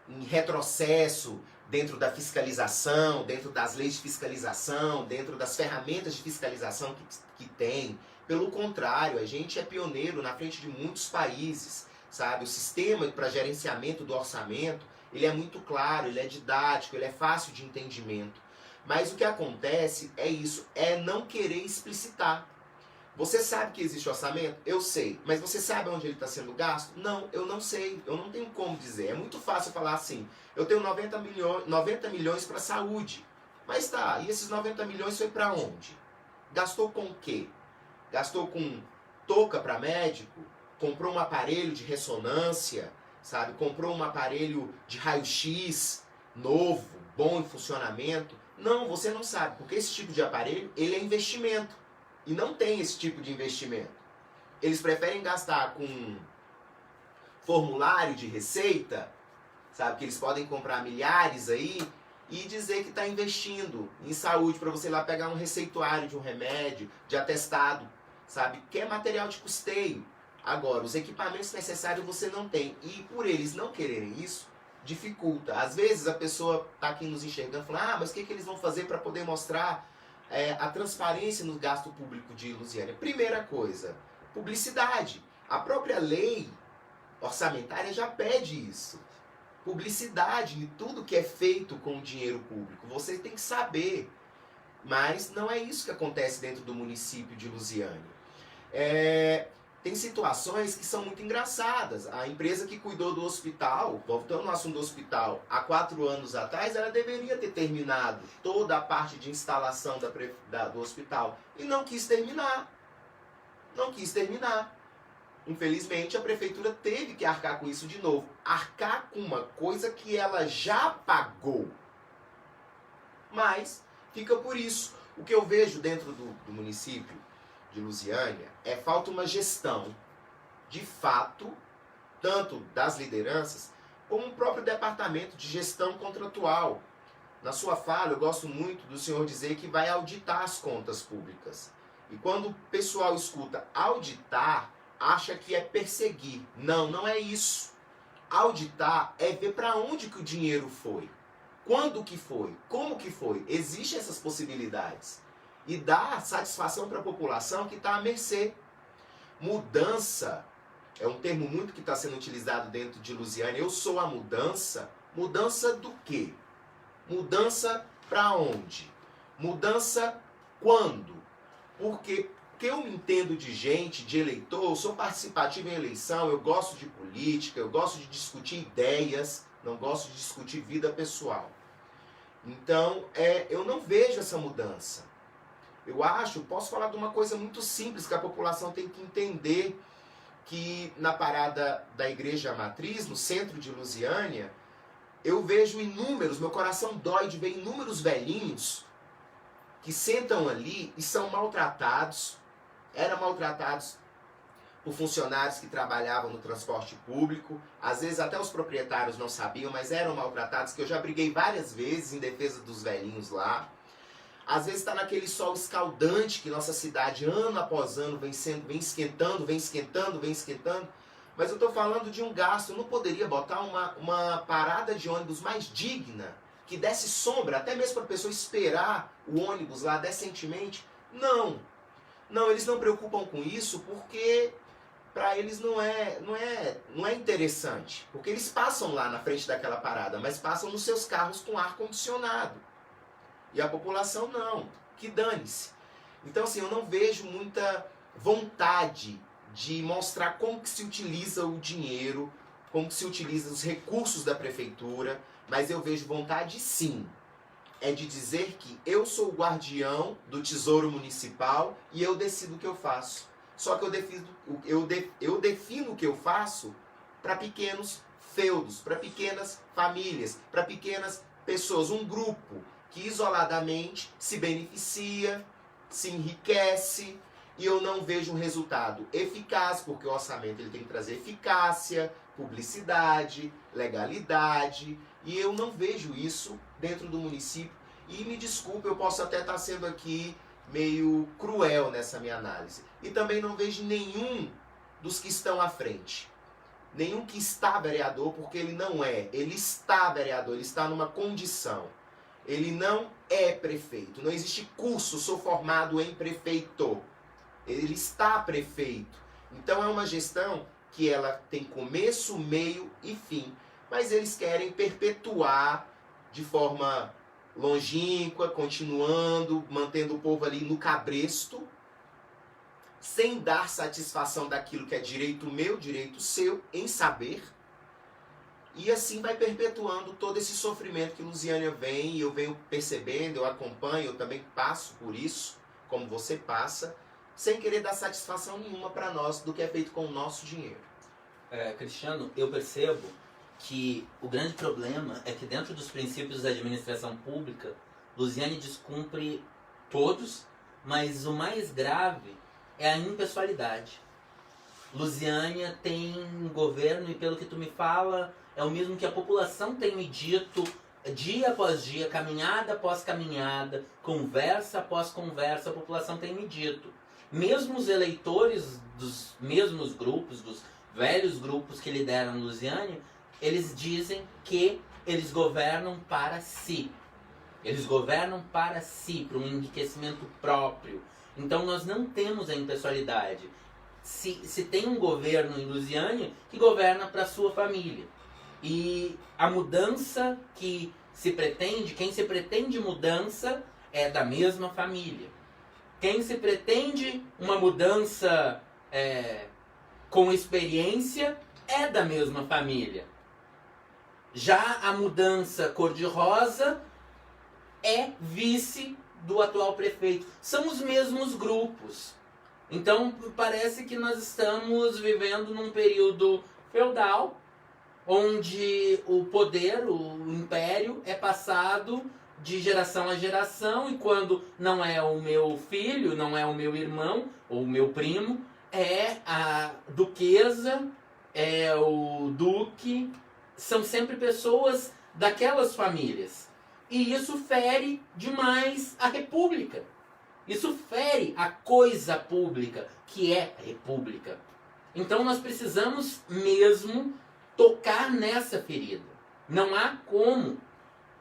em retrocesso dentro da fiscalização, dentro das leis de fiscalização, dentro das ferramentas de fiscalização que tem. Pelo contrário, a gente é pioneiro na frente de muitos países, sabe? O sistema para gerenciamento do orçamento, ele é muito claro, ele é didático, ele é fácil de entendimento. Mas o que acontece é isso, é não querer explicitar. Você sabe que existe orçamento? Eu sei. Mas você sabe onde ele está sendo gasto? Não, eu não sei. Eu não tenho como dizer. É muito fácil falar assim, eu tenho 90 milhões para saúde. Mas tá, e esses 90 milhões foi para onde? Gastou com o quê? Gastou com touca para médico? Comprou um aparelho de ressonância? Sabe? Comprou um aparelho de raio-x novo, bom em funcionamento? Não, você não sabe, porque esse tipo de aparelho, ele é investimento. E não tem esse tipo de investimento. Eles preferem gastar com formulário de receita, sabe, que eles podem comprar milhares aí, e dizer que está investindo em saúde, para você ir lá pegar um receituário de um remédio, de atestado, sabe, que é material de custeio. Agora, os equipamentos necessários você não tem. E por eles não quererem isso, dificulta. Às vezes a pessoa está aqui nos enxergando e fala, mas o que eles vão fazer para poder mostrar a transparência no gasto público de Lusiânia? Primeira coisa, publicidade. A própria lei orçamentária já pede isso. Publicidade em tudo que é feito com o dinheiro público. Você tem que saber. Mas não é isso que acontece dentro do município de Lusiânia. Tem situações que são muito engraçadas. A empresa que cuidou do hospital, voltando ao assunto do hospital, há 4 anos atrás, ela deveria ter terminado toda a parte de instalação do hospital. E não quis terminar. Não quis terminar. Infelizmente, a prefeitura teve que arcar com isso de novo. Arcar com uma coisa que ela já pagou. Mas fica por isso. O que eu vejo dentro do município de Lusiânia falta uma gestão, de fato, tanto das lideranças, como o próprio departamento de gestão contratual. Na sua fala, eu gosto muito do senhor dizer que vai auditar as contas públicas. E quando o pessoal escuta auditar, acha que é perseguir. Não, não é isso. Auditar é ver para onde que o dinheiro foi. Quando que foi? Como que foi? Existem essas possibilidades. E dar satisfação para a população que está à mercê. Mudança é um termo muito que está sendo utilizado dentro de Lusiânia. Eu sou a mudança. Mudança do quê? Mudança para onde? Mudança quando? Porque eu me entendo de gente, de eleitor, eu sou participativo em eleição, eu gosto de política, eu gosto de discutir ideias, não gosto de discutir vida pessoal. Então, eu não vejo essa mudança. Posso falar de uma coisa muito simples que a população tem que entender, que na parada da Igreja Matriz, no centro de Lusiânia, eu vejo inúmeros, meu coração dói de ver inúmeros velhinhos que sentam ali e são maltratados, eram maltratados por funcionários que trabalhavam no transporte público. Às vezes até os proprietários não sabiam, mas eram maltratados, que eu já briguei várias vezes em defesa dos velhinhos lá. Às vezes está naquele sol escaldante que nossa cidade, ano após ano, vem esquentando. Mas eu estou falando de um gasto. Eu não poderia botar uma parada de ônibus mais digna, que desse sombra, até mesmo para a pessoa esperar o ônibus lá decentemente? Não, eles não preocupam com isso porque para eles não é interessante. Porque eles passam lá na frente daquela parada, mas passam nos seus carros com ar-condicionado. E a população não, que dane-se. Então assim, eu não vejo muita vontade de mostrar como que se utiliza o dinheiro, como que se utiliza os recursos da prefeitura, mas eu vejo vontade sim, é de dizer que eu sou o guardião do tesouro municipal e eu decido o que eu faço. Só que eu defino o que eu faço para pequenos feudos, para pequenas famílias, para pequenas pessoas, um grupo que isoladamente se beneficia, se enriquece, e eu não vejo um resultado eficaz, porque o orçamento ele tem que trazer eficácia, publicidade, legalidade, e eu não vejo isso dentro do município. E me desculpe, eu posso até estar sendo aqui meio cruel nessa minha análise. E também não vejo nenhum dos que estão à frente. Nenhum que está vereador, porque ele não é. Ele está vereador, ele está numa condição. Ele não é prefeito. Não existe curso, sou formado em prefeito. Ele está prefeito. Então é uma gestão que ela tem começo, meio e fim. Mas eles querem perpetuar de forma longínqua, continuando, mantendo o povo ali no cabresto, sem dar satisfação daquilo que é direito meu, direito seu, em saber. E assim vai perpetuando todo esse sofrimento que Lusiânia vem, e eu venho percebendo, eu acompanho, eu também passo por isso, como você passa, sem querer dar satisfação nenhuma para nós do que é feito com o nosso dinheiro. Cristiano, eu percebo que o grande problema é que dentro dos princípios da administração pública, Lusiânia descumpre todos, mas o mais grave é a impessoalidade. Lusiânia tem um governo, e pelo que tu me fala, é o mesmo que a população tem me dito dia após dia, caminhada após caminhada, conversa após conversa, a população tem me dito. Mesmo os eleitores dos mesmos grupos, dos velhos grupos que lideram Lusiânia, eles dizem que eles governam para si. Eles governam para si, para um enriquecimento próprio. Então nós não temos a impessoalidade. Se tem um governo em Lusiânia que governa para a sua família. E a mudança que se pretende, quem se pretende mudança é da mesma família. Quem se pretende uma mudança com experiência é da mesma família. Já a mudança cor-de-rosa é vice do atual prefeito. São os mesmos grupos. Então parece que nós estamos vivendo num período feudal, onde o poder, o império, é passado de geração a geração, e quando não é o meu filho, não é o meu irmão ou o meu primo, é a duquesa, é o duque, são sempre pessoas daquelas famílias. E isso fere demais a república. Isso fere a coisa pública, que é a república. Então nós precisamos mesmo tocar nessa ferida. Não há como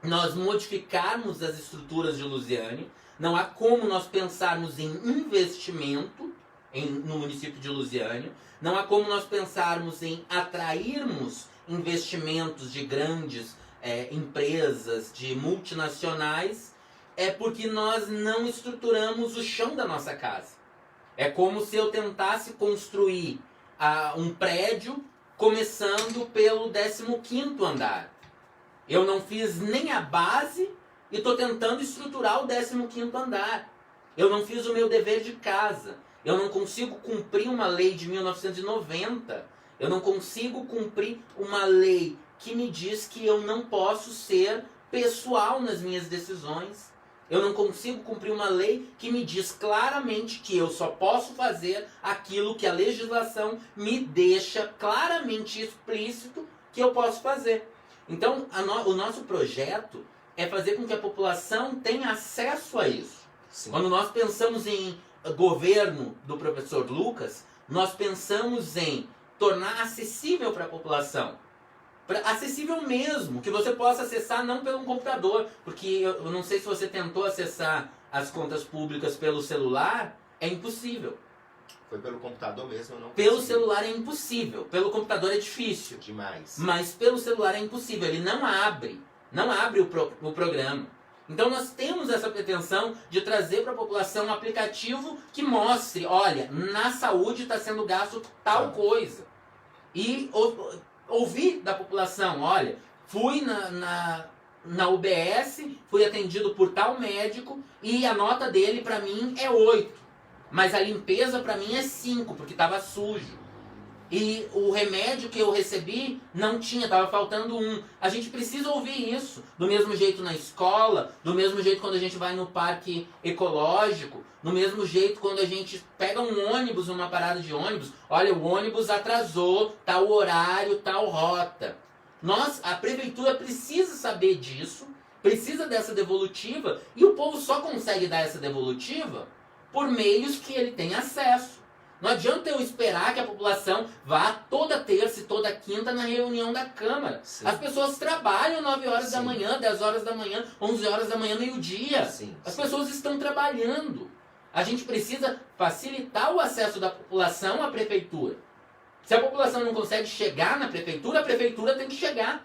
nós modificarmos as estruturas de Lusiânia, não há como nós pensarmos em investimento no município de Lusiânia, não há como nós pensarmos em atrairmos investimentos de grandes empresas, de multinacionais, porque nós não estruturamos o chão da nossa casa. É como se eu tentasse construir um prédio começando pelo 15º andar. Eu não fiz nem a base e estou tentando estruturar o 15º andar. Eu não fiz o meu dever de casa. Eu não consigo cumprir uma lei de 1990. Eu não consigo cumprir uma lei que me diz que eu não posso ser pessoal nas minhas decisões. Eu não consigo cumprir uma lei que me diz claramente que eu só posso fazer aquilo que a legislação me deixa claramente explícito que eu posso fazer. Então, o nosso projeto é fazer com que a população tenha acesso a isso. Sim. Quando nós pensamos em governo do professor Lucas, nós pensamos em tornar acessível para a população. Acessível mesmo, que você possa acessar não pelo computador, porque eu não sei se você tentou acessar as contas públicas pelo celular, é impossível. Foi pelo computador mesmo, não? Pelo celular é impossível, pelo computador é difícil. Demais. Mas pelo celular é impossível, ele não abre o programa. Então nós temos essa pretensão de trazer para a população um aplicativo que mostre, olha, na saúde está sendo gasto tal coisa. E ouvir da população, olha, fui na UBS, fui atendido por tal médico e a nota dele para mim é 8, mas a limpeza para mim é 5, porque estava sujo. E o remédio que eu recebi não tinha, estava faltando 1. A gente precisa ouvir isso. Do mesmo jeito na escola, do mesmo jeito quando a gente vai no parque ecológico, do mesmo jeito quando a gente pega um ônibus, uma parada de ônibus. Olha, o ônibus atrasou, tal horário, tal rota. A prefeitura precisa saber disso, precisa dessa devolutiva, e o povo só consegue dar essa devolutiva por meios que ele tem acesso. Não adianta eu esperar que a população vá toda terça e toda quinta na reunião da Câmara. Sim. As pessoas trabalham 9 horas Sim. da manhã, 10 horas da manhã, 11 horas da manhã, meio-dia. As pessoas estão trabalhando. A gente precisa facilitar o acesso da população à prefeitura. Se a população não consegue chegar na prefeitura, a prefeitura tem que chegar.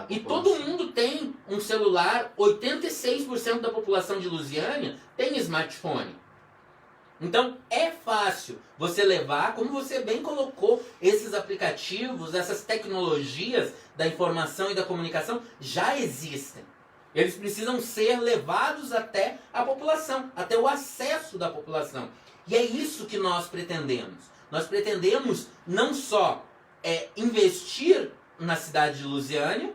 E todo mundo tem um celular, 86% da população de Lusiânia tem smartphone. Então é fácil você levar, como você bem colocou, esses aplicativos, essas tecnologias da informação e da comunicação já existem. Eles precisam ser levados até a população, até o acesso da população. E é isso que nós pretendemos. Nós pretendemos não só investir na cidade de Lusiânia,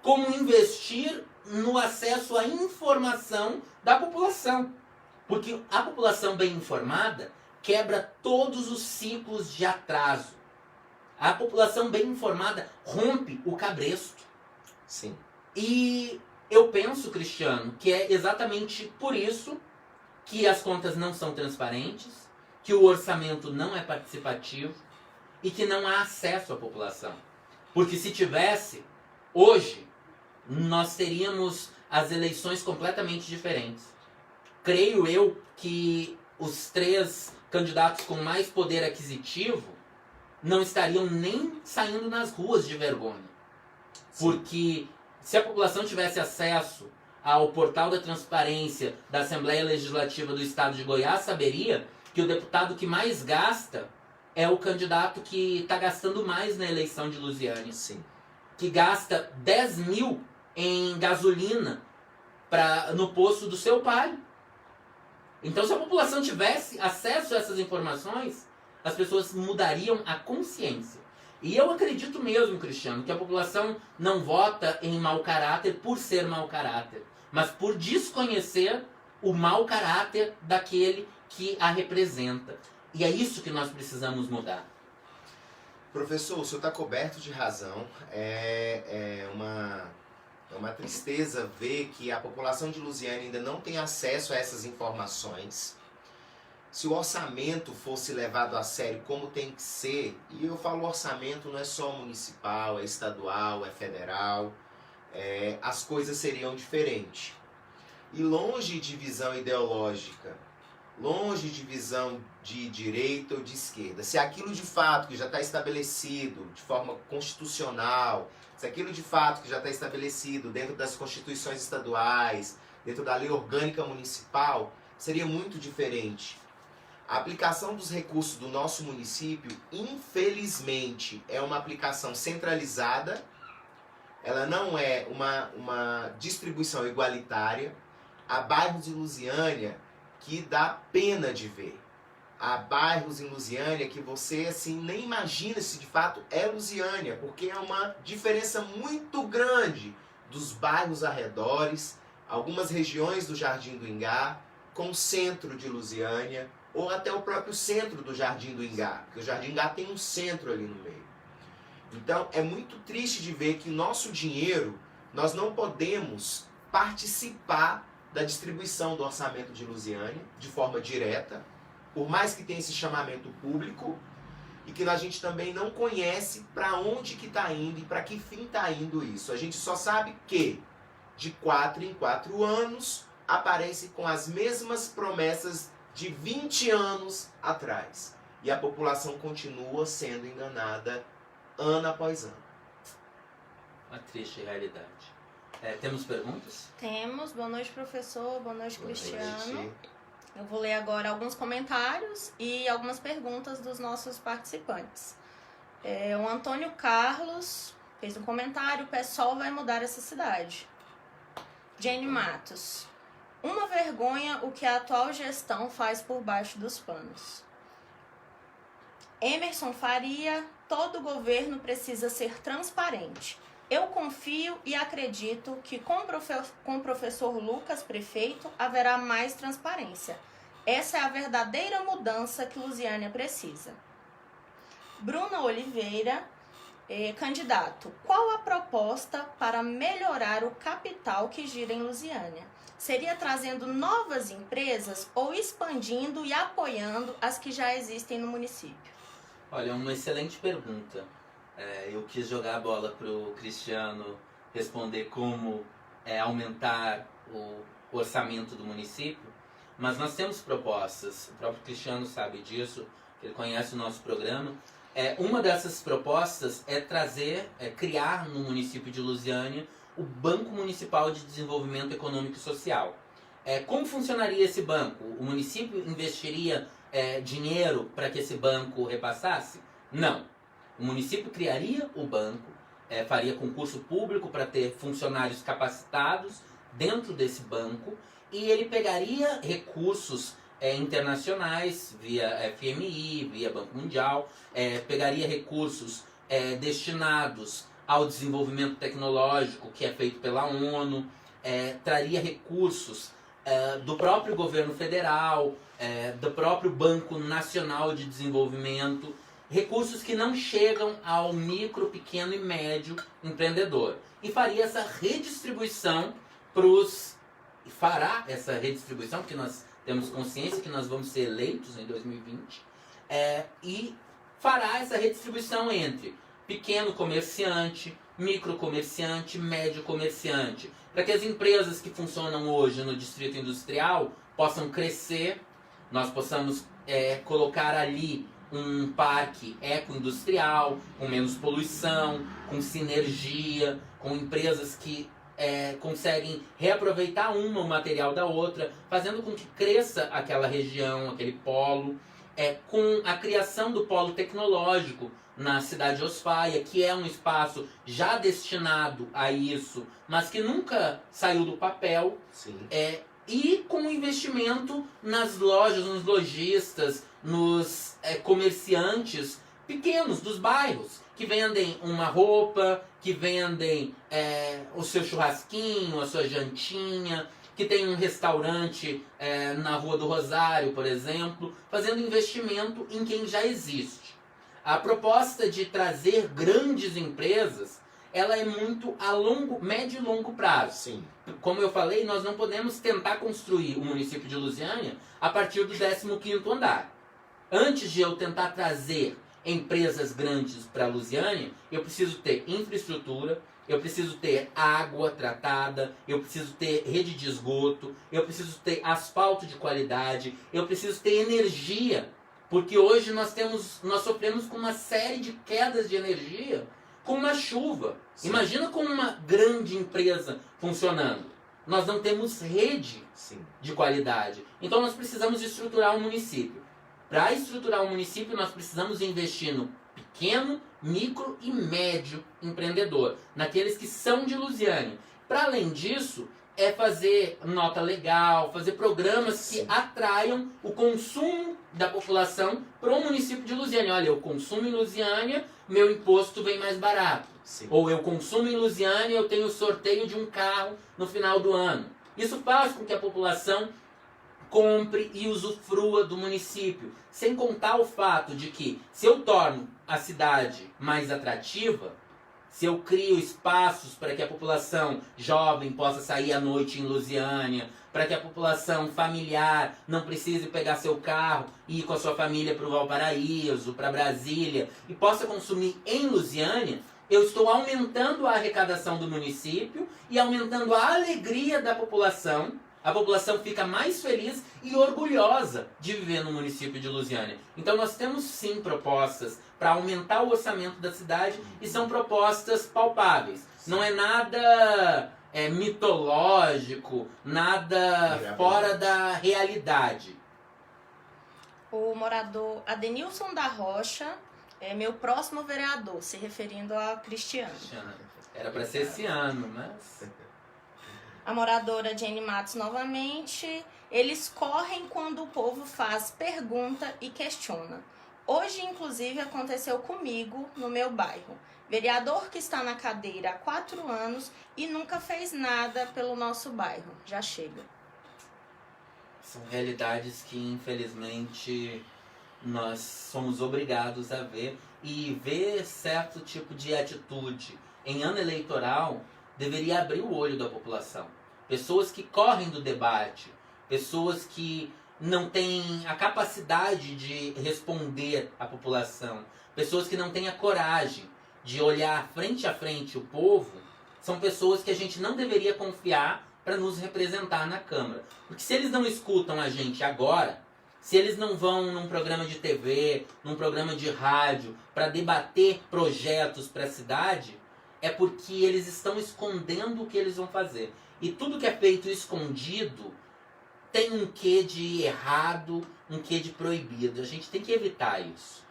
como investir no acesso à informação da população. Porque a população bem informada quebra todos os ciclos de atraso. A população bem informada rompe o cabresto. Sim. E eu penso, Cristiano, que é exatamente por isso que as contas não são transparentes, que o orçamento não é participativo e que não há acesso à população. Porque se tivesse, hoje, nós teríamos as eleições completamente diferentes. Creio eu que os 3 candidatos com mais poder aquisitivo não estariam nem saindo nas ruas de vergonha. Sim. Porque se a população tivesse acesso ao portal da transparência da Assembleia Legislativa do Estado de Goiás, saberia que o deputado que mais gasta é o candidato que está gastando mais na eleição de Lusiânia. Sim. Que gasta 10 mil em gasolina no posto do seu pai. Então, se a população tivesse acesso a essas informações, as pessoas mudariam a consciência. E eu acredito mesmo, Cristiano, que a população não vota em mau caráter por ser mau caráter, mas por desconhecer o mau caráter daquele que a representa. E é isso que nós precisamos mudar. Professor, o senhor está coberto de razão. É uma tristeza ver que a população de Lusiânia ainda não tem acesso a essas informações. Se o orçamento fosse levado a sério como tem que ser, e eu falo orçamento não é só municipal, é estadual, é federal, as coisas seriam diferentes. E longe de visão ideológica, longe de visão de direita ou de esquerda, se aquilo de fato que já está estabelecido de forma constitucional, se aquilo de fato que já está estabelecido dentro das constituições estaduais, dentro da lei orgânica municipal, seria muito diferente. A aplicação dos recursos do nosso município, infelizmente, é uma aplicação centralizada, ela não é uma distribuição igualitária. Há bairros em Lusiânia que dá pena de ver. Há bairros em Lusiânia que você assim nem imagina se de fato é Lusiânia, porque é uma diferença muito grande dos bairros arredores algumas regiões do Jardim do Ingá com o centro de Lusiânia, ou até o próprio centro do Jardim do Ingá, porque o Jardim do Ingá tem um centro ali no meio. Então é muito triste de ver que nosso dinheiro, nós não podemos participar da distribuição do orçamento de Lusiânia de forma direta, por mais que tenha esse chamamento público, e que a gente também não conhece para onde que está indo e para que fim está indo isso. A gente só sabe que de 4 em 4 anos aparece com as mesmas promessas de 20 anos atrás. E a população continua sendo enganada ano após ano. Uma triste realidade. Temos perguntas? Temos. Boa noite, professor. Boa noite, Boa Cristiano. noite. Eu vou ler agora alguns comentários e algumas perguntas dos nossos participantes. O Antônio Carlos fez um comentário: o PSOL vai mudar essa cidade. Jenny Matos: uma vergonha o que a atual gestão faz por baixo dos panos. Emerson Faria: todo governo precisa ser transparente. Eu confio e acredito que com o professor Lucas, prefeito, haverá mais transparência. Essa é a verdadeira mudança que Lusiânia precisa. Bruna Oliveira, candidato: qual a proposta para melhorar o capital que gira em Lusiânia? Seria trazendo novas empresas ou expandindo e apoiando as que já existem no município? Olha, uma excelente pergunta. Eu quis jogar a bola para o Cristiano responder como aumentar o orçamento do município, mas nós temos propostas, o próprio Cristiano sabe disso, ele conhece o nosso programa. Uma dessas propostas é criar no município de Lusiânia o Banco Municipal de Desenvolvimento Econômico e Social. Como funcionaria esse banco? O município investiria dinheiro para que esse banco repassasse? Não. O município criaria o banco, faria concurso público para ter funcionários capacitados dentro desse banco, e ele pegaria recursos internacionais via FMI, via Banco Mundial, pegaria recursos destinados ao desenvolvimento tecnológico que é feito pela ONU, traria recursos do próprio governo federal, do próprio Banco Nacional de Desenvolvimento, recursos que não chegam ao micro, pequeno e médio empreendedor. E faria essa redistribuição fará essa redistribuição, porque nós temos consciência que nós vamos ser eleitos em 2020, e fará essa redistribuição entre pequeno comerciante, micro comerciante, médio comerciante, para que as empresas que funcionam hoje no distrito industrial possam crescer, nós possamos colocar ali um parque ecoindustrial, com menos poluição, com sinergia, com empresas que conseguem reaproveitar o material da outra, fazendo com que cresça aquela região, aquele polo, com a criação do polo tecnológico na cidade de Osfaia, que é um espaço já destinado a isso, mas que nunca saiu do papel. Sim. E com investimento nas lojas, nos lojistas, nos comerciantes pequenos dos bairros, que vendem uma roupa, que vendem o seu churrasquinho, a sua jantinha, que tem um restaurante na Rua do Rosário, por exemplo, fazendo investimento em quem já existe. A proposta de trazer grandes empresas, ela é muito a médio e longo prazo. Sim. Como eu falei, nós não podemos tentar construir o município de Lusiânia a partir do 15º andar. Antes de eu tentar trazer empresas grandes para Lusiânia, eu preciso ter infraestrutura, eu preciso ter água tratada, eu preciso ter rede de esgoto, eu preciso ter asfalto de qualidade, eu preciso ter energia, porque hoje nós sofremos com uma série de quedas de energia com uma chuva. Sim. Imagina com uma grande empresa funcionando. Nós não temos rede. Sim. De qualidade. Então nós precisamos estruturar o município. Para estruturar o município, nós precisamos investir no pequeno, micro e médio empreendedor, naqueles que são de Lusiânia. Para além disso, fazer nota legal, fazer programas Sim. que atraiam o consumo da população para o município de Lusiânia. Olha, eu consumo em Lusiânia, meu imposto vem mais barato. Sim. Ou eu consumo em Lusiânia, eu tenho sorteio de um carro no final do ano. Isso faz com que a população compre e usufrua do município. Sem contar o fato de que, se eu torno a cidade mais atrativa, se eu crio espaços para que a população jovem possa sair à noite em Lusiânia, para que a população familiar não precise pegar seu carro e ir com a sua família para o Valparaíso, para Brasília, e possa consumir em Lusiânia, eu estou aumentando a arrecadação do município e aumentando a alegria da população. A população fica mais feliz e orgulhosa de viver no município de Lusiânia. Então nós temos sim propostas para aumentar o orçamento da cidade e são propostas palpáveis. Não é nada mitológico, nada fora da realidade. O morador Adenilson da Rocha é meu próximo vereador, se referindo a Cristiano. Era para ser esse ano, mas... A moradora Jenny Matos novamente. Eles correm quando o povo faz pergunta e questiona. Hoje, inclusive, aconteceu comigo no meu bairro. Vereador que está na cadeira há 4 anos e nunca fez nada pelo nosso bairro. Já chega. São realidades que, infelizmente, nós somos obrigados a ver. E ver certo tipo de atitude em ano eleitoral deveria abrir o olho da população. Pessoas que correm do debate, pessoas que não têm a capacidade de responder à população, pessoas que não têm a coragem de olhar frente a frente o povo, são pessoas que a gente não deveria confiar para nos representar na Câmara. Porque se eles não escutam a gente agora, se eles não vão num programa de TV, num programa de rádio, para debater projetos para a cidade, é porque eles estão escondendo o que eles vão fazer. E tudo que é feito escondido tem um quê de errado, um quê de proibido. A gente tem que evitar isso.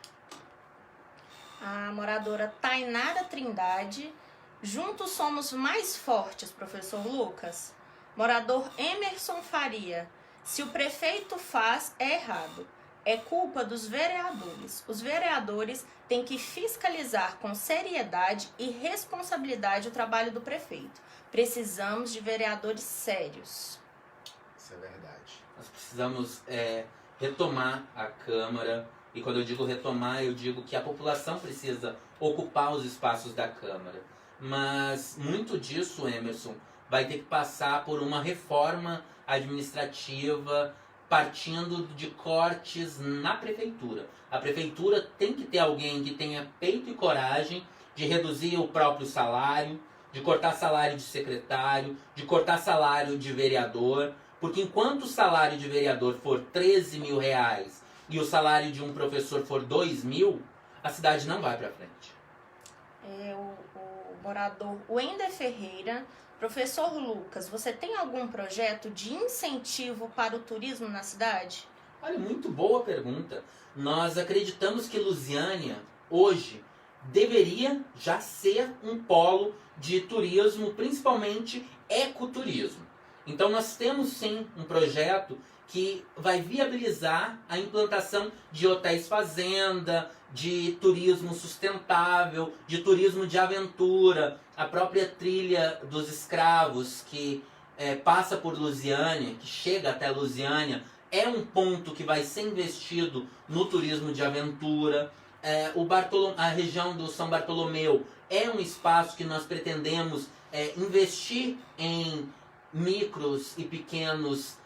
A moradora Tainara Trindade. Juntos somos mais fortes, professor Lucas. Morador Emerson Faria. Se o prefeito faz, é errado. É culpa dos vereadores. Os vereadores têm que fiscalizar com seriedade e responsabilidade o trabalho do prefeito. Precisamos de vereadores sérios. Isso é verdade. Nós precisamos retomar a Câmara. E quando eu digo retomar, eu digo que a população precisa ocupar os espaços da Câmara. Mas muito disso, Emerson, vai ter que passar por uma reforma administrativa partindo de cortes na prefeitura. A prefeitura tem que ter alguém que tenha peito e coragem de reduzir o próprio salário, de cortar salário de secretário, de cortar salário de vereador, porque enquanto o salário de vereador for 13 mil reais e o salário de um professor for 2 mil, a cidade não vai para frente. O morador Wender Ferreira. Professor Lucas, você tem algum projeto de incentivo para o turismo na cidade? Olha, muito boa pergunta. Nós acreditamos que Lusiânia, hoje, deveria já ser um polo de turismo, principalmente ecoturismo. Então nós temos sim um projeto que vai viabilizar a implantação de hotéis fazenda, de turismo sustentável, de turismo de aventura, a própria trilha dos escravos que passa por Lusiânia, que chega até Lusiânia, é um ponto que vai ser investido no turismo de aventura. A região do São Bartolomeu é um espaço que nós pretendemos investir em micros e pequenos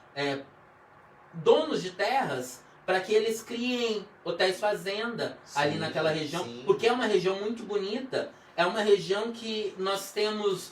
donos de terras para que eles criem hotéis fazenda ali naquela região, porque é uma região muito bonita, é uma região que nós temos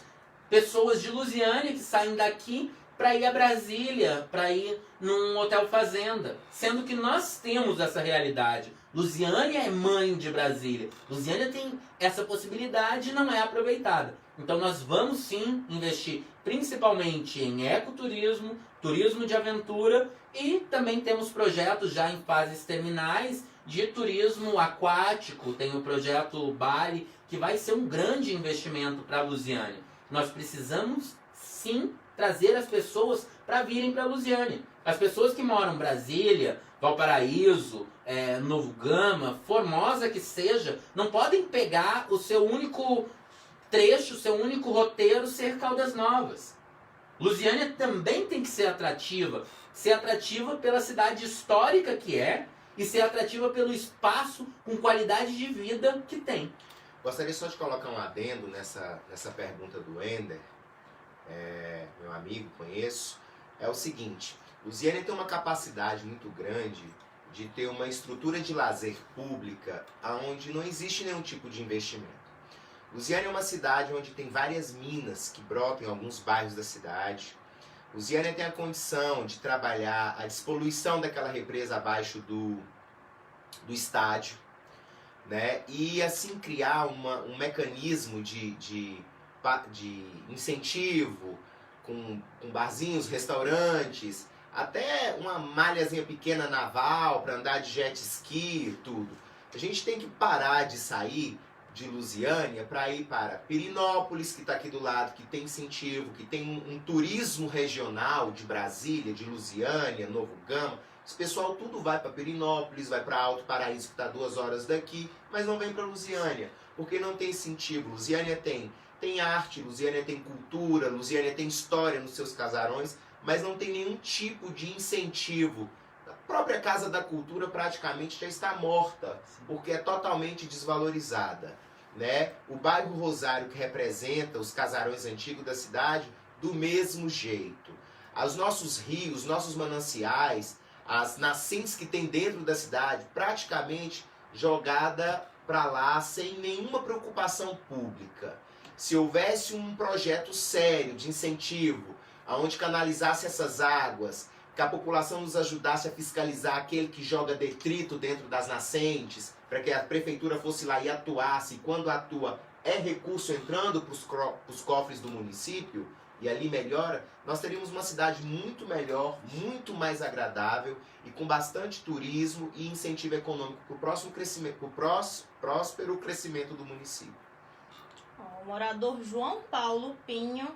pessoas de Lusiânia que saem daqui para ir a Brasília, para ir num hotel fazenda, sendo que nós temos essa realidade. Lusiânia é mãe de Brasília, Lusiânia tem essa possibilidade e não é aproveitada. Então nós vamos sim investir principalmente em ecoturismo, turismo de aventura e também temos projetos já em fases terminais de turismo aquático. Tem o projeto Bali, que vai ser um grande investimento para a Lusiânia. Nós precisamos sim trazer as pessoas para virem para a Lusiânia. As pessoas que moram em Brasília, Valparaíso, Novo Gama, Formosa que seja, não podem pegar o seu único trecho, o seu único roteiro ser Caldas Novas. Lusiânia também tem que ser atrativa pela cidade histórica que é e ser atrativa pelo espaço com qualidade de vida que tem. Gostaria só de colocar um adendo nessa pergunta do Ender, meu amigo, conheço. É o seguinte, Lusiânia tem uma capacidade muito grande de ter uma estrutura de lazer pública onde não existe nenhum tipo de investimento. Lusiânia é uma cidade onde tem várias minas que brotam em alguns bairros da cidade. Lusiânia tem a condição de trabalhar a despoluição daquela represa abaixo do estádio, né? E assim criar um mecanismo de incentivo com barzinhos, restaurantes, até uma malhazinha pequena naval para andar de jet ski e tudo. A gente tem que parar de sair de Lusiânia para ir para Pirinópolis, que está aqui do lado, que tem incentivo, que tem um turismo regional de Brasília, de Lusiânia, Novo Gama. Esse pessoal tudo vai para Pirinópolis, vai para Alto Paraíso, que está 2 horas daqui, mas não vem para Lusiânia, porque não tem incentivo. Lusiânia tem arte, Lusiânia tem cultura, Lusiânia tem história nos seus casarões, mas não tem nenhum tipo de incentivo. A própria Casa da Cultura praticamente já está morta, porque é totalmente desvalorizada, né? O bairro Rosário, que representa os casarões antigos da cidade, do mesmo jeito. Os nossos rios, nossos mananciais, as nascentes que tem dentro da cidade, praticamente jogada para lá sem nenhuma preocupação pública. Se houvesse um projeto sério de incentivo, aonde canalizasse essas águas, que a população nos ajudasse a fiscalizar aquele que joga detrito dentro das nascentes, para que a prefeitura fosse lá e atuasse, e quando atua é recurso entrando para os cofres do município, e ali melhora, nós teríamos uma cidade muito melhor, muito mais agradável e com bastante turismo e incentivo econômico para o próximo crescimento, para o próspero crescimento do município. O morador João Paulo Pinho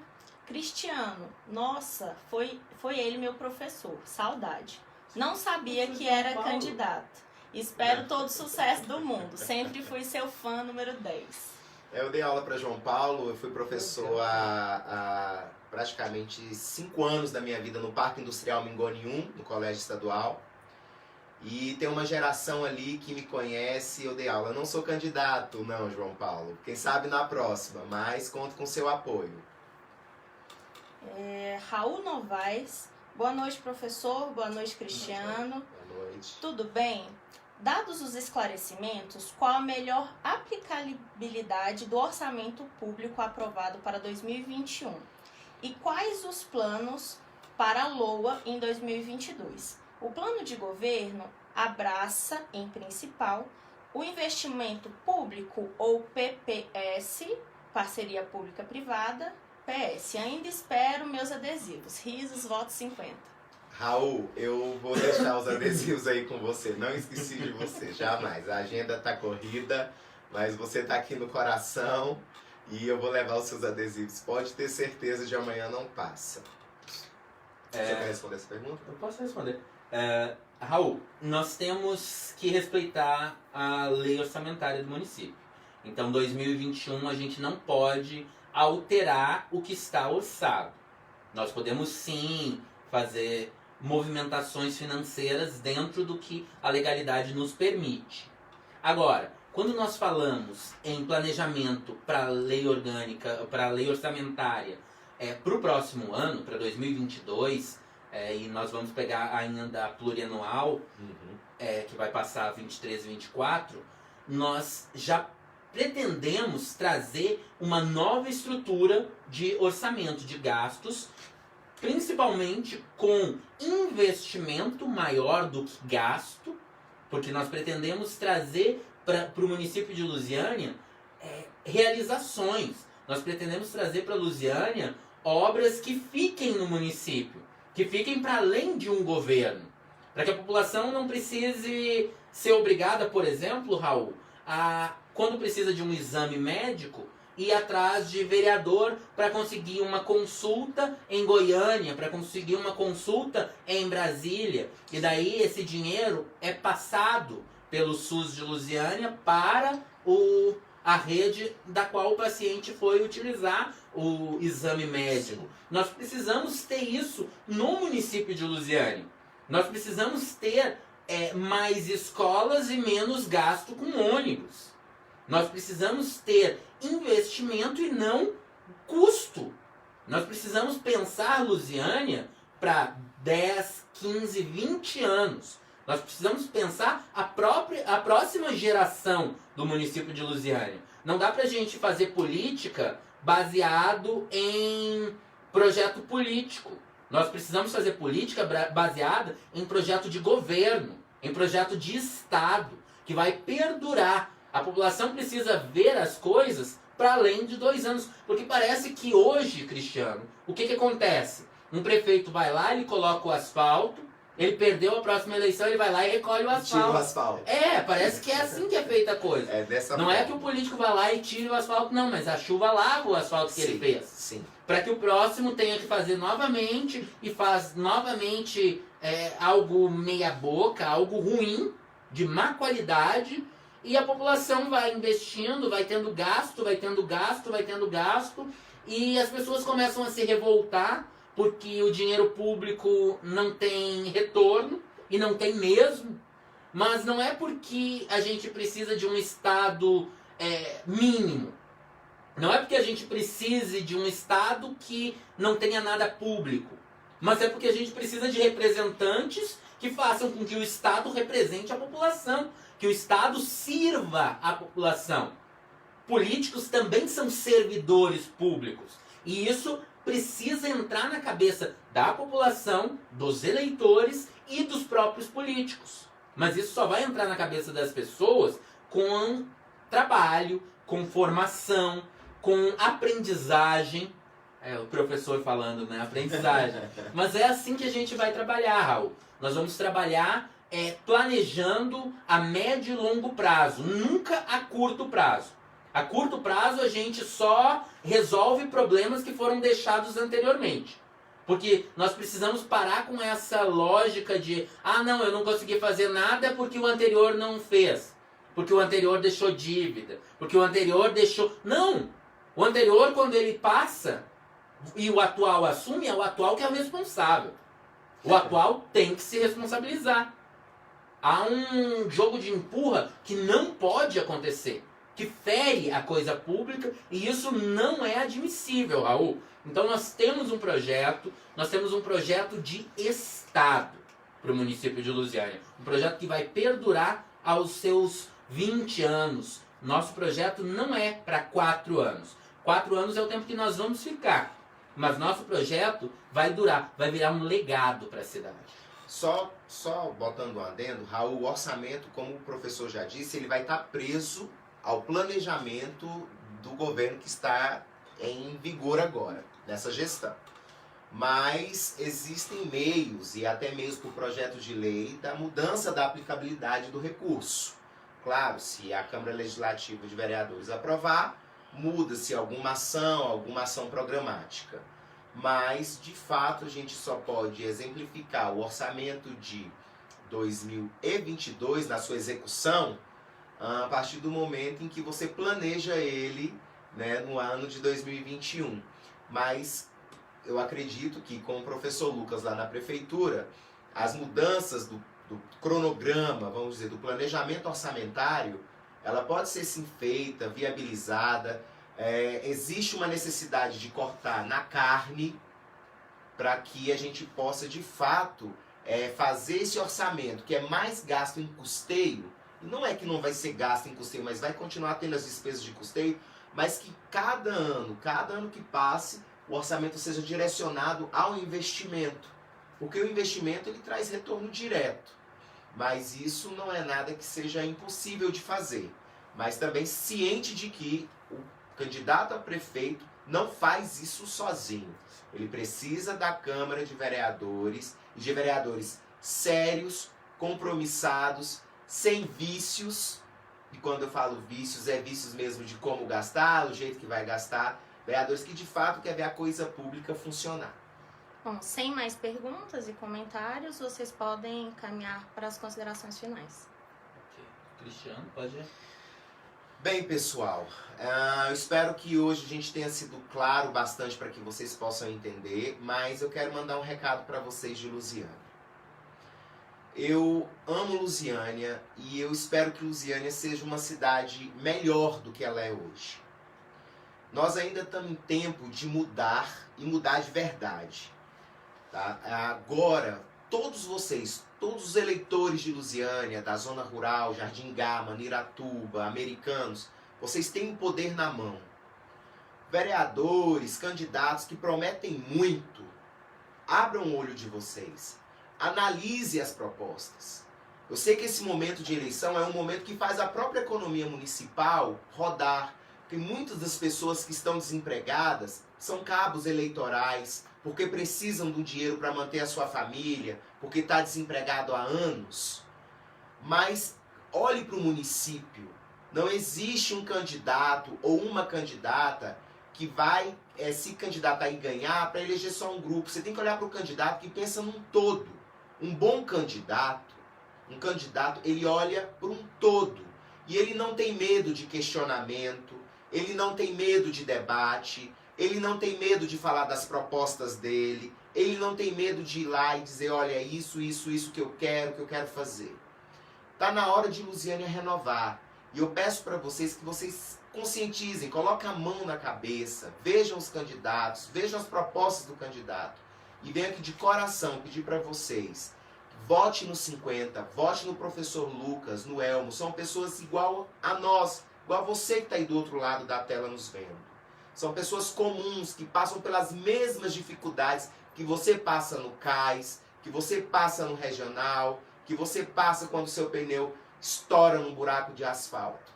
Cristiano, nossa, foi ele meu professor, saudade. Não sabia que era candidato. Espero todo o sucesso do mundo. Sempre fui seu fã número 10. Eu dei aula para João Paulo, eu fui professor há praticamente 5 anos da minha vida no Parque Industrial Mingoni 1, no Colégio Estadual. E tem uma geração ali que me conhece, eu dei aula. Eu não sou candidato, não, João Paulo. Quem sabe na próxima, mas conto com seu apoio. Raul Novaes, boa noite, professor, boa noite, Cristiano. Boa noite. Tudo bem? Dados os esclarecimentos, qual a melhor aplicabilidade do orçamento público aprovado para 2021? E quais os planos para a LOA em 2022? O plano de governo abraça, em principal, o investimento público ou PPS, parceria pública-privada, PS. Ainda espero meus adesivos. Risos, voto 50. Raul, eu vou deixar os adesivos aí com você. Não esqueci de você, jamais. A agenda tá corrida, mas você tá aqui no coração e eu vou levar os seus adesivos. Pode ter certeza de amanhã não passa. Você quer responder essa pergunta? Eu posso responder. Raul, nós temos que respeitar a lei orçamentária do município. Então, 2021 a gente não pode alterar o que está orçado. Nós podemos sim fazer movimentações financeiras dentro do que a legalidade nos permite. Agora, quando nós falamos em planejamento para a lei orgânica, para a lei orçamentária, para o próximo ano, para 2022, e nós vamos pegar ainda a plurianual, que vai passar 23 e 24, nós já pretendemos trazer uma nova estrutura de orçamento de gastos, principalmente com investimento maior do que gasto, porque nós pretendemos trazer para o município de Lusiânia realizações. Nós pretendemos trazer para Lusiânia obras que fiquem no município, que fiquem para além de um governo, para que a população não precise ser obrigada, por exemplo, Raul, quando precisa de um exame médico, ir atrás de vereador para conseguir uma consulta em Goiânia, para conseguir uma consulta em Brasília. E daí esse dinheiro é passado pelo SUS de Lusiânia para a rede da qual o paciente foi utilizar o exame médico. Nós precisamos ter isso no município de Lusiânia. Nós precisamos ter mais escolas e menos gasto com ônibus. Nós precisamos ter investimento e não custo. Nós precisamos pensar Lusiânia para 10, 15, 20 anos. Nós precisamos pensar a próxima geração do município de Lusiânia. Não dá para a gente fazer política baseado em projeto político. Nós precisamos fazer política baseada em projeto de governo, em projeto de Estado, que vai perdurar. A população precisa ver as coisas para além de 2 anos. Porque parece que hoje, Cristiano, o que acontece? Um prefeito vai lá, ele coloca o asfalto, ele perdeu a próxima eleição, ele vai lá e recolhe o asfalto. Tira o asfalto. Parece que é assim que é feita a coisa. Não é que o político vai lá e tira o asfalto, não, mas a chuva lava o asfalto que ele fez. Sim. Para que o próximo tenha que fazer novamente e faz novamente algo meia boca, algo ruim, de má qualidade, e a população vai investindo, vai tendo gasto, e as pessoas começam a se revoltar porque o dinheiro público não tem retorno, e não tem mesmo, mas não é porque a gente precisa de um Estado mínimo. Não é porque a gente precise de um Estado que não tenha nada público, mas é porque a gente precisa de representantes que façam com que o Estado represente a população, que o Estado sirva a população. Políticos também são servidores públicos, e isso precisa entrar na cabeça da população, dos eleitores e dos próprios políticos. Mas isso só vai entrar na cabeça das pessoas com trabalho, com formação, com aprendizagem. O professor falando, né? Aprendizagem. Mas é assim que a gente vai trabalhar, Raul. Nós vamos trabalhar planejando a médio e longo prazo, nunca a curto prazo. A curto prazo a gente só resolve problemas que foram deixados anteriormente. Porque nós precisamos parar com essa lógica de não, eu não consegui fazer nada porque o anterior não fez. Porque o anterior deixou dívida. Porque o anterior deixou... Não! O anterior, quando ele passa e o atual assume, é o atual que é o responsável. O atual tem que se responsabilizar. Há um jogo de empurra que não pode acontecer, que fere a coisa pública, e isso não é admissível, Raul. Então nós temos um projeto de Estado para o município de Lusiânia. Um projeto que vai perdurar aos seus 20 anos. Nosso projeto não é para 4 anos. 4 anos é o tempo que nós vamos ficar. Mas nosso projeto vai durar, vai virar um legado para a cidade. Só botando um adendo, Raul, o orçamento, como o professor já disse, ele vai estar preso ao planejamento do governo que está em vigor agora, nessa gestão. Mas existem meios, e até mesmo por projeto de lei, da mudança da aplicabilidade do recurso. Claro, se a Câmara Legislativa de Vereadores aprovar, muda-se alguma ação programática. Mas, de fato, a gente só pode exemplificar o orçamento de 2022 na sua execução a partir do momento em que você planeja ele, né, no ano de 2021. Mas eu acredito que com o professor Lucas lá na prefeitura, as mudanças do cronograma, vamos dizer, do planejamento orçamentário, ela pode ser sim feita, viabilizada. Existe uma necessidade de cortar na carne para que a gente possa, de fato, fazer esse orçamento que é mais gasto em custeio. Não é que não vai ser gasto em custeio, mas vai continuar tendo as despesas de custeio, mas que cada ano que passe, o orçamento seja direcionado ao investimento. Porque o investimento ele traz retorno direto. Mas isso não é nada que seja impossível de fazer. Mas também ciente de que o candidato a prefeito não faz isso sozinho. Ele precisa da Câmara de Vereadores, e de vereadores sérios, compromissados, sem vícios. E quando eu falo vícios, é vícios mesmo de como gastar, o jeito que vai gastar. Vereadores que de fato querem ver a coisa pública funcionar. Bom, sem mais perguntas e comentários, vocês podem caminhar para as considerações finais. Ok. Cristiano, pode ir. Bem, pessoal, eu espero que hoje a gente tenha sido claro bastante para que vocês possam entender, mas eu quero mandar um recado para vocês de Lusiânia. Eu amo Lusiânia e eu espero que Lusiânia seja uma cidade melhor do que ela é hoje. Nós ainda estamos em tempo de mudar e mudar de verdade. Tá? Agora, todos vocês, todos os eleitores de Lusiânia, da zona rural, Jardim Gama, Niratuba, Americanos, vocês têm o poder na mão. Vereadores, candidatos que prometem muito, abram o olho de vocês. Analise as propostas. Eu sei que esse momento de eleição é um momento que faz a própria economia municipal rodar, porque muitas das pessoas que estão desempregadas são cabos eleitorais, porque precisam do dinheiro para manter a sua família, porque está desempregado há anos. Mas olhe para o município. Não existe um candidato ou uma candidata que vai se candidatar e ganhar para eleger só um grupo. Você tem que olhar para o candidato que pensa num todo. Um bom candidato, ele olha para um todo. E ele não tem medo de questionamento, ele não tem medo de debate, ele não tem medo de falar das propostas dele, ele não tem medo de ir lá e dizer, olha, isso que eu quero fazer. Está na hora de Lusiânia renovar. E eu peço para vocês que vocês conscientizem, coloquem a mão na cabeça, vejam os candidatos, vejam as propostas do candidato. E venho aqui de coração pedir para vocês, vote no 50, vote no professor Lucas, no Elmo, são pessoas igual a nós, igual a você que está aí do outro lado da tela nos vendo. São pessoas comuns, que passam pelas mesmas dificuldades que você passa no cais, que você passa no regional, que você passa quando o seu pneu estoura num buraco de asfalto.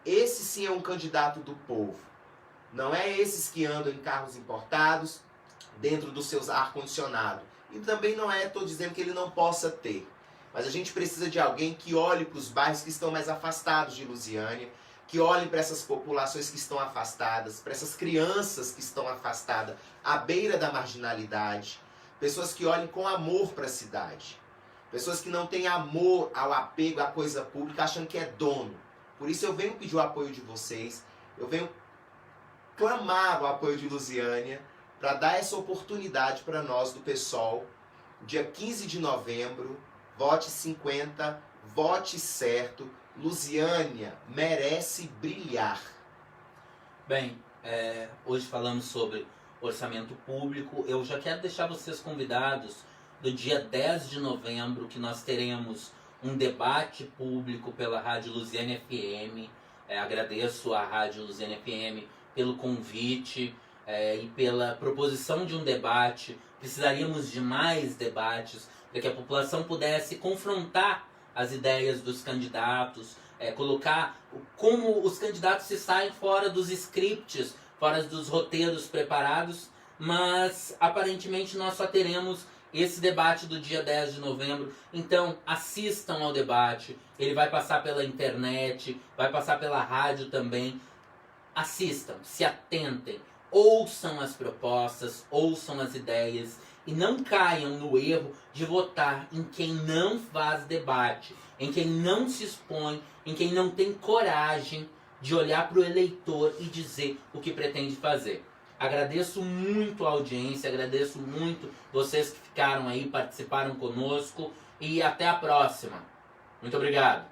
Esse sim é um candidato do povo. Não é esses que andam em carros importados, dentro dos seus ar-condicionado. E também não estou dizendo que ele não possa ter. Mas a gente precisa de alguém que olhe para os bairros que estão mais afastados de Lusiânia, que olhe para essas populações que estão afastadas, para essas crianças que estão afastadas, à beira da marginalidade. Pessoas que olhem com amor para a cidade. Pessoas que não têm amor ao apego à coisa pública, achando que é dono. Por isso eu venho pedir o apoio de vocês, eu venho clamar o apoio de Lusiânia, para dar essa oportunidade para nós do PSOL, dia 15 de novembro, vote 50, vote certo, Lusiânia merece brilhar. Bem, hoje falamos sobre orçamento público. Eu já quero deixar vocês convidados do dia 10 de novembro, que nós teremos um debate público pela Rádio Lusiânia FM. Agradeço à Rádio Lusiânia FM pelo convite. E pela proposição de um debate. Precisaríamos de mais debates para que a população pudesse confrontar as ideias dos candidatos, colocar como os candidatos se saem fora dos scripts, fora dos roteiros preparados, mas aparentemente nós só teremos esse debate do dia 10 de novembro. Então assistam ao debate, ele vai passar pela internet, vai passar pela rádio também. Assistam, se atentem, ouçam as propostas, ouçam as ideias e não caiam no erro de votar em quem não faz debate, em quem não se expõe, em quem não tem coragem de olhar para o eleitor e dizer o que pretende fazer. Agradeço muito a audiência, agradeço muito vocês que ficaram aí, participaram conosco e até a próxima. Muito obrigado.